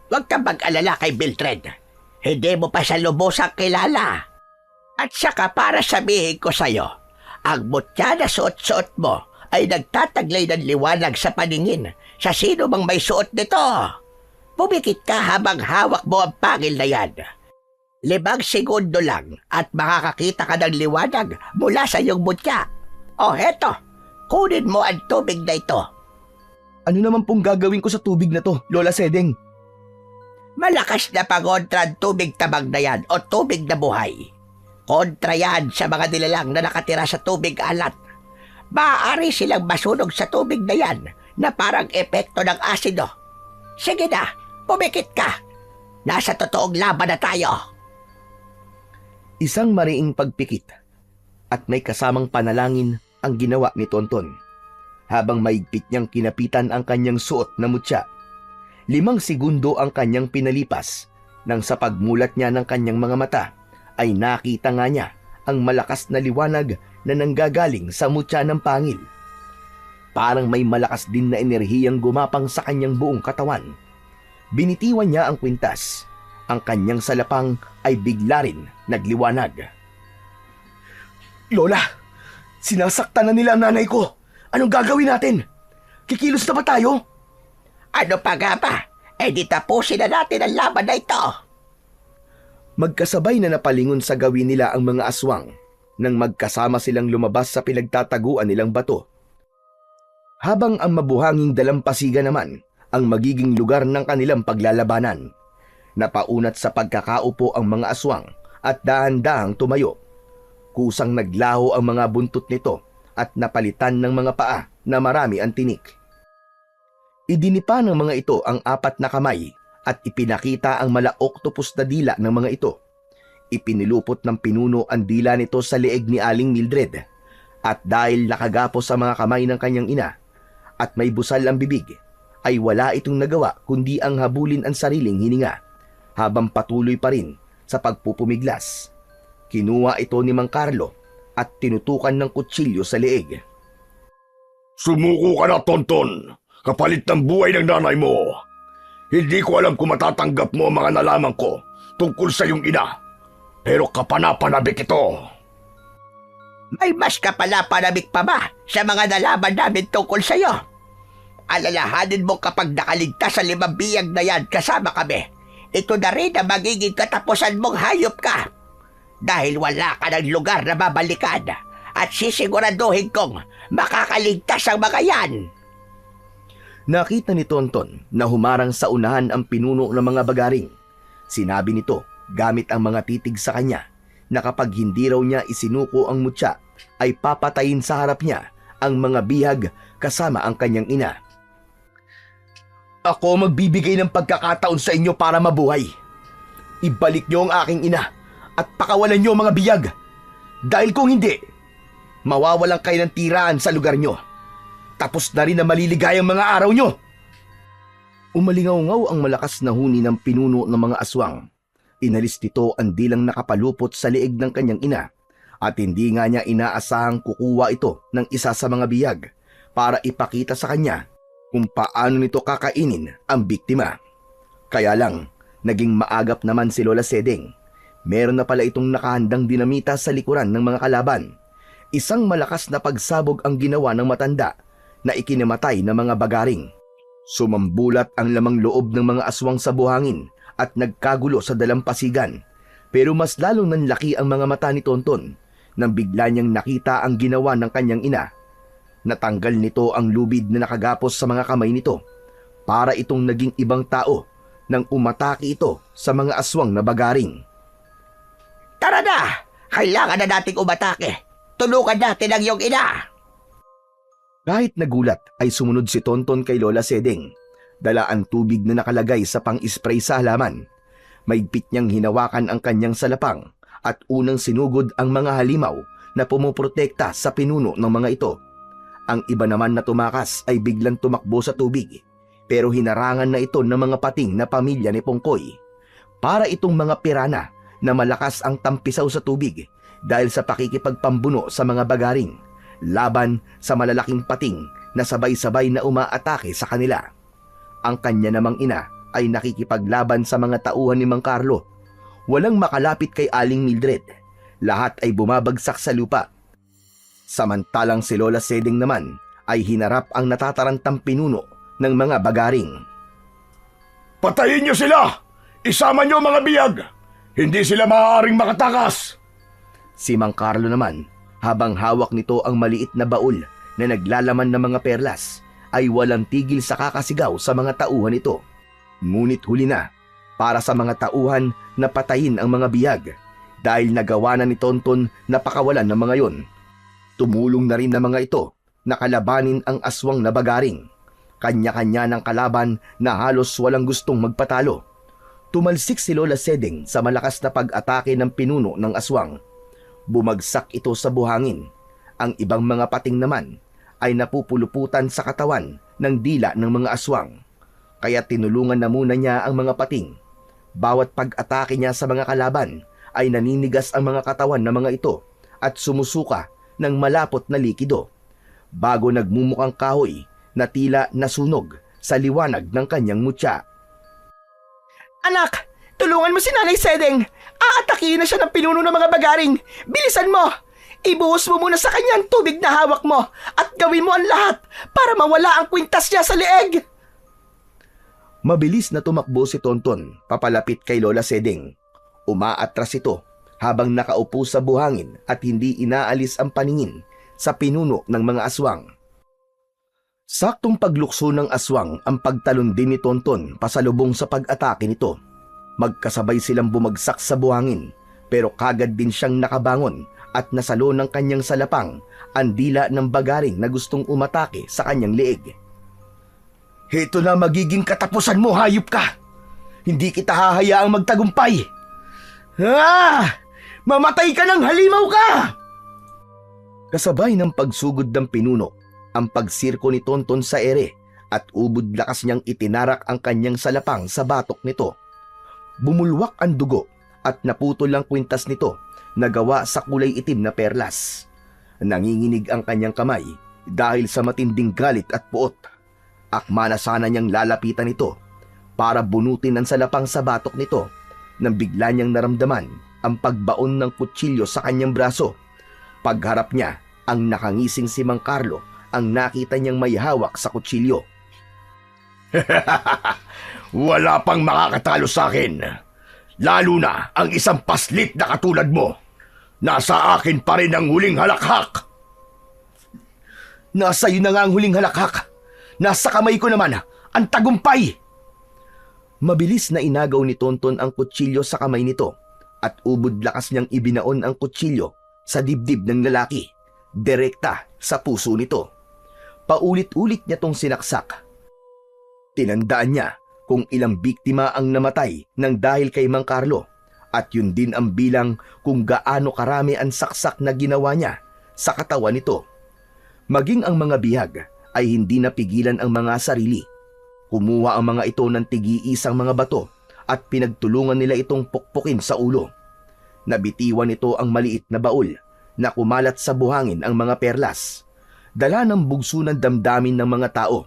Huwag kang mag-alala kay Mildred. Hindi mo pa siya lubosang kilala. At saka para sabihin ko sa'yo, ang mutya na suot-suot mo ay nagtataglay ng liwanag sa paningin sa sino mang may suot nito. Pumikit ka habang hawak mo ang pangil na yan. 5 segundo lang at makakakita ka ng liwanag mula sa iyong mutya. O heto, kunin mo ang tubig na ito. Ano naman pong gagawin ko sa tubig na to, Lola Sedeng? Malakas na pangontra ang tubig tabag na yan o tubig na buhay. Kontra yan sa mga nilalang na nakatira sa tubig alat. Maaari silang masunog sa tubig na yan na parang epekto ng asido. Sige na, pumikit ka. Nasa totoong laban na tayo. Isang mariing pagpikit at may kasamang panalangin ang ginawa ni Tonton. Habang maigpit niyang kinapitan ang kanyang suot na mutya. 5 segundo ang kanyang pinalipas nang sa pagmulat niya ng kanyang mga mata ay nakita nga niya ang malakas na liwanag na nanggagaling sa mutya ng pangil. Parang may malakas din na enerhiyang gumapang sa kanyang buong katawan. Binitiwan niya ang kwintas. Ang kanyang salapang ay bigla rin nagliwanag. Lola, sinasaktan na nila ang nanay ko. Anong gagawin natin? Kikilos na ba tayo? Ano pa nga ba? Eh di tapusin na natin ang laban na ito. Magkasabay na napalingon sa gawin nila ang mga aswang nang magkasama silang lumabas sa pinagtataguan nilang bato. Habang ang mabuhanging dalampasigan naman ang magiging lugar ng kanilang paglalabanan. Napaunat sa pagkakaupo ang mga aswang at dahan-dahang tumayo. Kusang naglaho ang mga buntot nito at napalitan ng mga paa na marami ang tinik. Idinipa ng mga ito ang 4 na kamay at ipinakita ang mala-octopus na dila ng mga ito. Ipinilupot ng pinuno ang dila nito sa leeg ni Aling Mildred at dahil nakagapos sa mga kamay ng kanyang ina at may busal ang bibig, ay wala itong nagawa kundi ang habulin ang sariling hininga habang patuloy pa rin sa pagpupumiglas. Kinuha ito ni Mang Carlo at tinutukan ng kutsilyo sa leeg. Sumuko ka na, Tonton. Kapalit ng buhay ng nanay mo. Hindi ko alam kung matatanggap mo ang mga nalaman ko tungkol sa iyong ina. Pero kapanapanabik ito. May mas kapalapanabik pa ba sa mga nalaman namin tungkol sa iyo? Alalahanin mo kapag nakaligtas sa 5 biyag na yan kasama kami. Ito na rin ang magiging katapusan mong hayop ka. Dahil wala ka ng lugar na babalikan at sisiguraduhin kong makakaligtas ang mga yan. Nakita ni Tonton na humarang sa unahan ang pinuno ng mga bagaring. Sinabi nito gamit ang mga titig sa kanya na kapag hindi raw niya isinuko ang mutya ay papatayin sa harap niya ang mga bihag kasama ang kanyang ina. Ako magbibigay ng pagkakataon sa inyo para mabuhay. Ibalik niyo ang aking ina at pakawalan niyo ang mga biyag. Dahil kung hindi, mawawalan kayo ng tiraan sa lugar nyo. Tapos na rin na maliligayang mga araw nyo. Umalingaw-ngaw ang malakas na huni ng pinuno ng mga aswang. Inalis nito ang dilang nakapalupot sa liig ng kanyang ina at hindi nga niya inaasahang kukuha ito ng isa sa mga biyag para ipakita sa kanya kung paano nito kakainin ang biktima. Kaya lang, naging maagap naman si Lola Sedeng. Meron na pala itong nakahandang dinamita sa likuran ng mga kalaban. Isang malakas na pagsabog ang ginawa ng matanda na ikinamatay ng mga bagaring. Sumambulat ang lamang loob ng mga aswang sa buhangin at nagkagulo sa dalampasigan. Pero mas lalong nanlaki ang mga mata ni Tonton nang bigla niyang nakita ang ginawa ng kanyang ina. Natanggal nito ang lubid na nakagapos sa mga kamay nito para itong naging ibang tao nang umatake ito sa mga aswang na bagaring. Tara na! Kailangan na nating umatake. Tulungan natin ang iyong ina. Kahit nagulat ay sumunod si Tonton kay Lola Sedeng. Dala ang tubig na nakalagay sa pang-spray sa halaman. Maigpit niyang hinawakan ang kanyang salapang at unang sinugod ang mga halimaw na pumuprotekta sa pinuno ng mga ito. Ang iba naman na tumakas ay biglang tumakbo sa tubig, pero hinarangan na ito ng mga pating na pamilya ni Pongkoy. Para itong mga pirana na malakas ang tampisaw sa tubig dahil sa pakikipagpambuno sa mga bagaring, laban sa malalaking pating na sabay-sabay na umaatake sa kanila. Ang kanya namang ina ay nakikipaglaban sa mga tauhan ni Mang Carlo. Walang makalapit kay Aling Mildred. Lahat ay bumabagsak sa lupa. Samantalang si Lola Sedeng naman ay hinarap ang natatarantang pinuno ng mga bagaring. Patayin niyo sila! Isama niyo mga biyag! Hindi sila maaaring makatakas! Si Mang Carlo naman, habang hawak nito ang maliit na baul na naglalaman ng mga perlas, ay walang tigil sa kakasigaw sa mga tauhan nito. Ngunit huli na para sa mga tauhan na patayin ang mga biyag dahil nagawa na ni Tonton na pakawalan ng mga yon. Tumulong na rin ng mga ito na kalabanin ang aswang na bagaring. Kanya-kanya ng kalaban na halos walang gustong magpatalo. Tumalsik si Lola Sedeng sa malakas na pag-atake ng pinuno ng aswang. Bumagsak ito sa buhangin. Ang ibang mga pating naman ay napupuluputan sa katawan ng dila ng mga aswang. Kaya tinulungan na muna niya ang mga pating. Bawat pag-atake niya sa mga kalaban ay naninigas ang mga katawan ng mga ito at sumusuka ng malapot na likido bago nagmumukhang kahoy na tila nasunog sa liwanag ng kanyang mutya. Anak, tulungan mo si Nanay Sedeng. Aatakihin na siya ng pinuno ng mga bagaring. Bilisan mo! Ibuhos mo muna sa kanya ang tubig na hawak mo at gawin mo ang lahat para mawala ang kwintas niya sa leeg. Mabilis na tumakbo si Tonton papalapit kay Lola Sedeng. Umaatras ito habang nakaupo sa buhangin at hindi inaalis ang paningin sa pinuno ng mga aswang. Saktong paglukso ng aswang ang pagtalon din ni Tonton pasalubong sa pag-atake nito. Magkasabay silang bumagsak sa buhangin pero kagad din siyang nakabangon at nasalo ng kanyang salapang ang dila ng bagaring na gustong umatake sa kanyang leeg. Ito na magiging katapusan mo, hayop ka! Hindi kita hahayaang magtagumpay! Mamatay ka ng halimaw ka! Kasabay ng pagsugod ng pinuno, ang pagsirko ni Tonton sa ere at ubod lakas niyang itinarak ang kanyang salapang sa batok nito. Bumulwak ang dugo at naputol ang kwintas nito na gawa sa kulay itim na perlas. Nanginginig ang kanyang kamay dahil sa matinding galit at puot. Akma na sana niyang lalapitan ito para bunutin ang salapang sa batok nito nang bigla niyang naramdaman ang pagbaon ng kutsilyo sa kanyang braso. Pagharap niya, ang nakangising si Mang Carlo ang nakita niyang may hawak sa kutsilyo. Wala pang makakatalo sa akin. Lalo na ang isang paslit na katulad mo. Nasa akin pa rin ang huling halakhak. Nasa iyo na nga ang huling halakhak. Nasa kamay ko naman ang tagumpay. Mabilis na inagaw ni Tonton ang kutsilyo sa kamay nito at ubod lakas niyang ibinaon ang kutsilyo sa dibdib ng lalaki, direkta sa puso nito. Paulit-ulit niya tong sinaksak. Tinandaan niya kung ilang biktima ang namatay nang dahil kay Mang Carlo at yun din ang bilang kung gaano karami ang saksak na ginawa niya sa katawan nito. Maging ang mga bihag ay hindi napigilan ang mga sarili. Kumuha ang mga ito ng tig-iisang mga bato at pinagtulungan nila itong pukpukin sa ulo. Nabitiwan nito ang maliit na baul na kumalat sa buhangin ang mga perlas. Dala ng bugso ng damdamin ng mga tao.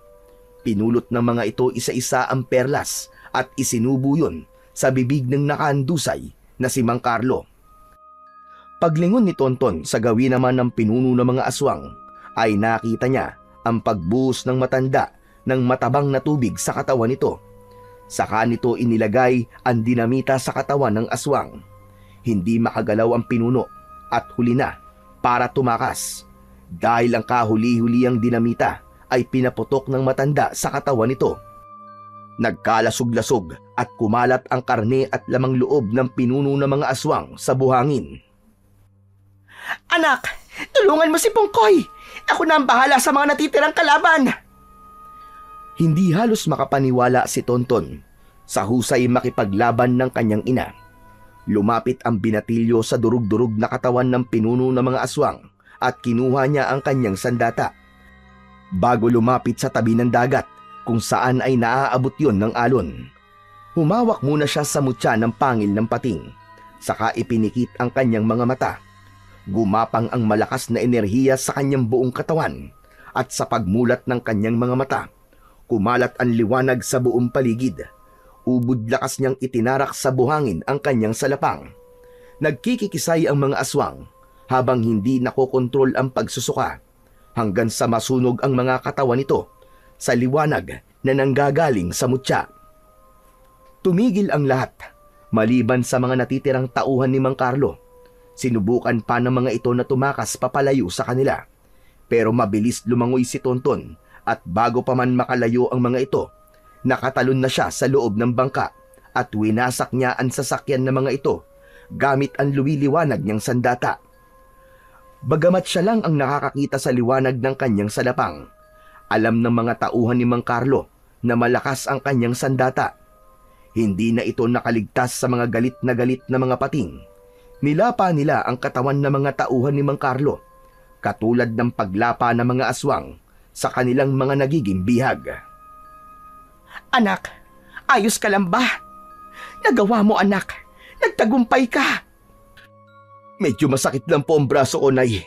Pinulot ng mga ito isa-isa ang perlas at isinubo yun sa bibig ng nakahandusay na si Mang Carlo. Paglingon ni Tonton sa gawin naman ng pinuno ng mga aswang, ay nakita niya ang pagbuhos ng matanda ng matabang na tubig sa katawan nito. Saka nito inilagay ang dinamita sa katawan ng aswang. Hindi makagalaw ang pinuno at huli na para tumakas. Dahil ang kahuli-huliyang dinamita ay pinaputok ng matanda sa katawan nito. Nagkalasog-lasog at kumalat ang karne at lamang loob ng pinuno ng mga aswang sa buhangin. Anak, tulungan mo si Pungkoy! Ako na ang bahala sa mga natitirang kalaban! Hindi halos makapaniwala si Tonton sa husay makipaglaban ng kanyang ina. Lumapit ang binatilyo sa durug-durug na katawan ng pinuno ng mga aswang at kinuha niya ang kanyang sandata. Bago lumapit sa tabi ng dagat kung saan ay naaabot yon ng alon. Humawak muna siya sa mutya ng pangil ng pating, saka ipinikit ang kanyang mga mata. Gumapang ang malakas na enerhiya sa kanyang buong katawan at sa pagmulat ng kanyang mga mata, kumalat ang liwanag sa buong paligid. Ubod lakas niyang itinarak sa buhangin ang kanyang salapang. Nagkikikisay ang mga aswang habang hindi nakokontrol ang pagsusuka hanggang sa masunog ang mga katawan nito sa liwanag na nanggagaling sa mutya. Tumigil ang lahat maliban sa mga natitirang tauhan ni Mang Carlo. Sinubukan pa ng mga ito na tumakas papalayo sa kanila. Pero mabilis lumangoy si Tonton at bago pa man makalayo ang mga ito, nakatalon na siya sa loob ng bangka at winasak niya ang sasakyan ng mga ito gamit ang luwiliwanag niyang sandata. Bagamat siya lang ang nakakakita sa liwanag ng kanyang salapang, alam ng mga tauhan ni Mang Carlo na malakas ang kanyang sandata. Hindi na ito nakaligtas sa mga galit na mga pating. Nilapa nila ang katawan ng mga tauhan ni Mang Carlo, katulad ng paglapa ng mga aswang sa kanilang mga nagiging bihag. Anak, ayos ka lang ba? Nagawa mo, anak. Nagtagumpay ka. Medyo masakit lang po ang braso ko, Nay.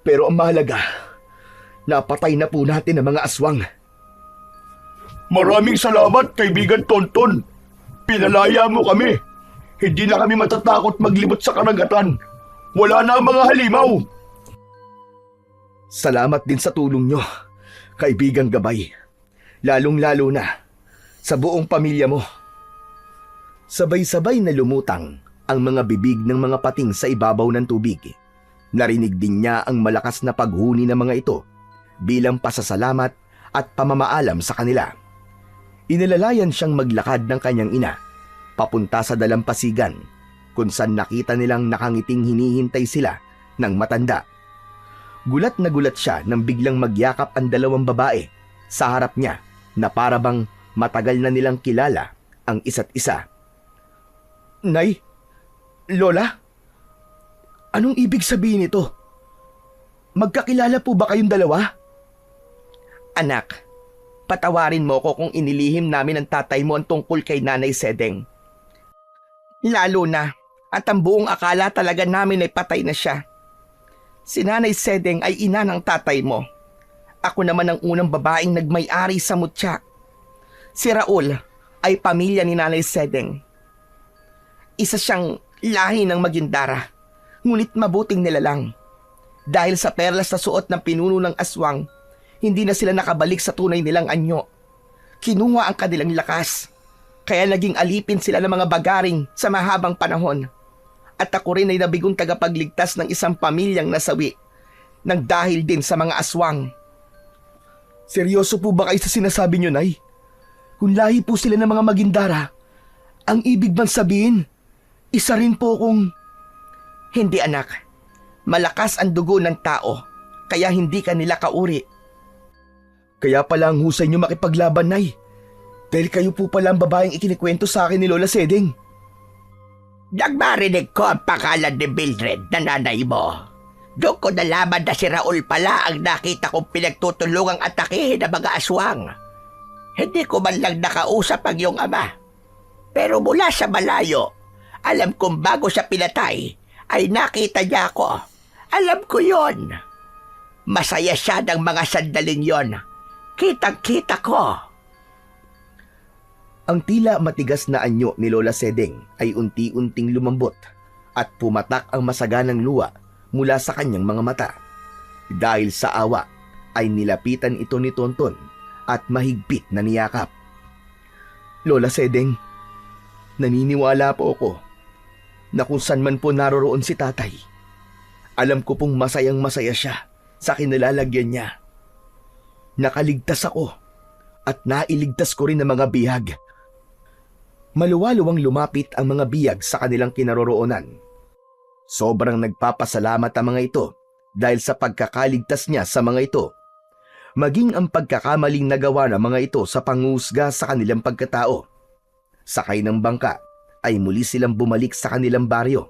Pero ang mahalaga, napatay na po natin ang mga aswang. Maraming salamat, kaibigan Tonton. Pinalaya mo kami. Hindi na kami matatakot maglibot sa karagatan. Wala na ang mga halimaw. Salamat din sa tulong nyo, kaibigang Gabay. Lalong-lalo na sa buong pamilya mo. Sabay-sabay na lumutang ang mga bibig ng mga pating sa ibabaw ng tubig. Narinig din niya ang malakas na paghuni ng mga ito bilang pasasalamat at pamamaalam sa kanila. Inilalayan siyang maglakad ng kanyang ina papunta sa dalampasigan kung saan nakita nilang nakangiting hinihintay sila ng matanda. Gulat na gulat siya nang biglang magyakap ang dalawang babae sa harap niya na parabang matagal na nilang kilala ang isa't isa. Nay, Lola, anong ibig sabihin ito? Magkakilala po ba kayong dalawa? Anak, patawarin mo ko kung inilihim namin ng tatay mo ang tungkol kay Nanay Sedeng. Lalo na at ang buong akala talaga namin ay patay na siya. Si Nanay Sedeng ay ina ng tatay mo. Ako naman ang unang babaeng nagmay-ari sa mutya. Si Raul ay pamilya ni Nanay Sedeng. Isa siyang lahi ng Magindara, ngunit mabuting nilalang. Dahil sa perlas na suot ng pinuno ng aswang, hindi na sila nakabalik sa tunay nilang anyo. Kinuha ang kanilang lakas, kaya naging alipin sila ng mga bagaring sa mahabang panahon. At ako rin ay nabigong tagapagligtas ng isang pamilyang nasawi, nang dahil din sa mga aswang. Seryoso po ba kayo sa sinasabi nyo, Nay? Kung lahi po sila ng mga Magindara, ang ibig bang sabihin, isa rin po kung... Hindi, anak. Malakas ang dugo ng tao, kaya hindi ka nila kauri. Kaya pala ang husay nyo makipaglaban, Nay. Dahil kayo po pala ang babaeng ikinikwento sa akin ni Lola Sedeng. Nagmarinig ko ang pangalan ni Mildred na nanay mo. Doon ko nalaman na si Raul pala ang nakita kong pinagtutulungang atakihin ng mga aswang. Hindi ko man lang nakausap ang iyong ama. Pero mula sa malayo, alam kong bago siya pinatay, ay nakita niya ako. Alam ko yon. Masaya siya ng mga sandaling yon. Kitang-kita ko. Ang tila matigas na anyo ni Lola Sedeng ay unti-unting lumambot at pumatak ang masaganang luha mula sa kanyang mga mata. Dahil sa awa ay nilapitan ito ni Tonton at mahigpit na niyakap. Lola Sedeng, naniniwala po ako na kung saan man po naroroon si tatay, alam ko pong masayang masaya siya sa kinalalagyan niya. Nakaligtas ako at nailigtas ko rin ang mga bihag. Maluwaluwang lumapit ang mga biyag sa kanilang kinaroroonan. Sobrang nagpapasalamat ang mga ito dahil sa pagkakaligtas niya sa mga ito. Maging ang pagkakamaling nagawa ng mga ito sa pangusga sa kanilang pagkatao. Sakay ng bangka ay muli silang bumalik sa kanilang baryo.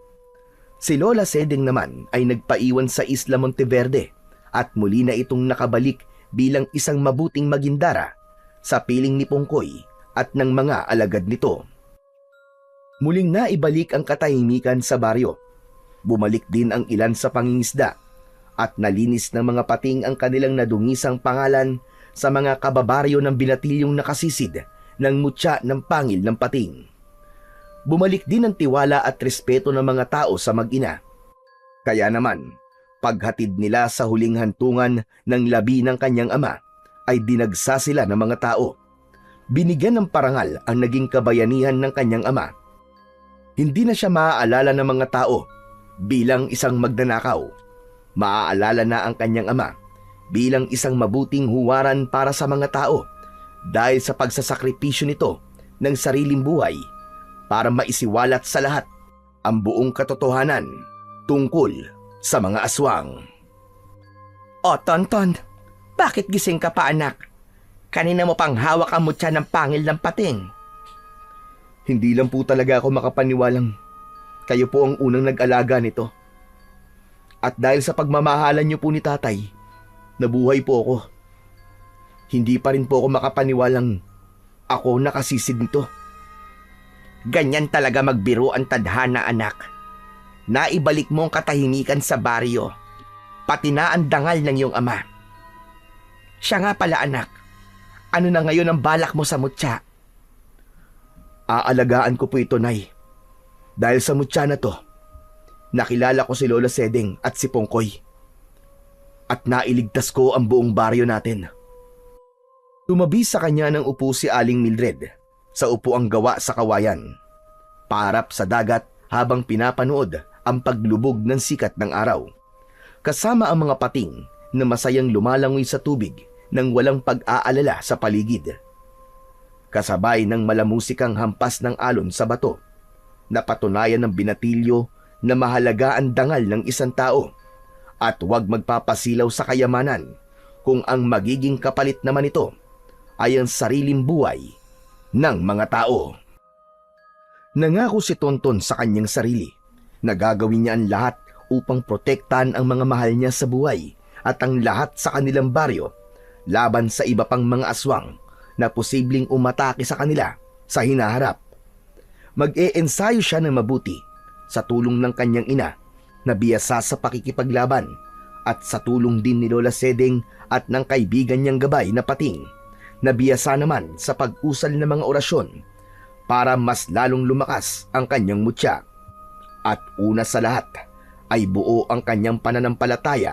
Si Lola Sedeng naman ay nagpaiwan sa Isla Monteverde at muli na itong nakabalik bilang isang mabuting magindara sa piling ni Pongkoy at ng mga alagad nito. Muling naibalik ang katahimikan sa baryo. Bumalik din ang ilan sa pangingisda at nalinis ng mga pating ang kanilang nadungisang pangalan sa mga kababaryo ng binatilyong nakasisid ng mutya ng pangil ng pating. Bumalik din ang tiwala at respeto ng mga tao sa mag-ina. Kaya naman, paghatid nila sa huling hantungan ng labi ng kanyang ama, ay dinagsa sila ng mga tao. Binigyan ng parangal ang naging kabayanihan ng kanyang ama. Hindi na siya maaalala ng mga tao bilang isang magnanakaw. Maaalala na ang kanyang ama bilang isang mabuting huwaran para sa mga tao dahil sa pagsasakripisyo nito ng sariling buhay para maisiwalat sa lahat ang buong katotohanan tungkol sa mga aswang. O, Tonton, bakit gising ka pa, anak? Kanina mo pang hawak ang mutya ng pangil ng pating. Hindi lang po talaga ako makapaniwalang kayo po ang unang nag-alaga nito. At dahil sa pagmamahalan niyo po ni tatay, nabuhay po ako. Hindi pa rin po ako makapaniwalang ako nakasisid nito. Ganyan talaga magbiro ang tadhana, anak. Naibalik mo ang katahimikan sa baryo, pati na ang dangal ng iyong ama. Siya nga pala, anak. Ano na ngayon ang balak mo sa mutya? Aalagaan ko po ito, Nay. Dahil sa mutya na to, nakilala ko si Lola Sedeng at si Pongkoy. At nailigtas ko ang buong baryo natin. Tumabi sa kanya ng upo si Aling Mildred sa upuang gawa sa kawayan. Paharap sa dagat habang pinapanood ang paglubog ng sikat ng araw. Kasama ang mga pating na masayang lumalangoy sa tubig nang walang pag-aalala sa paligid. Kasabay ng malamusikang hampas ng alon sa bato, napatunayan ng binatilyo na mahalaga ang dangal ng isang tao at huwag magpapasilaw sa kayamanan kung ang magiging kapalit naman ito ay ang sariling buhay ng mga tao. Nangako si Tonton sa kanyang sarili na gagawin niya ang lahat upang protektahan ang mga mahal niya sa buhay at ang lahat sa kanilang baryo laban sa iba pang mga aswang na posibleng umatake sa kanila sa hinaharap. Mag-e-ensayo siya ng mabuti sa tulong ng kanyang ina na biyasa sa pakikipaglaban at sa tulong din ni Lola Sedeng at ng kaibigan niyang gabay na pating na biyasa naman sa pag-usal ng mga orasyon para mas lalong lumakas ang kanyang mutya. At una sa lahat ay buo ang kanyang pananampalataya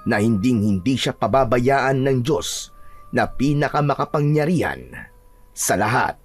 na hinding-hindi siya pababayaan ng Diyos na pinakamakapangyarihan sa lahat.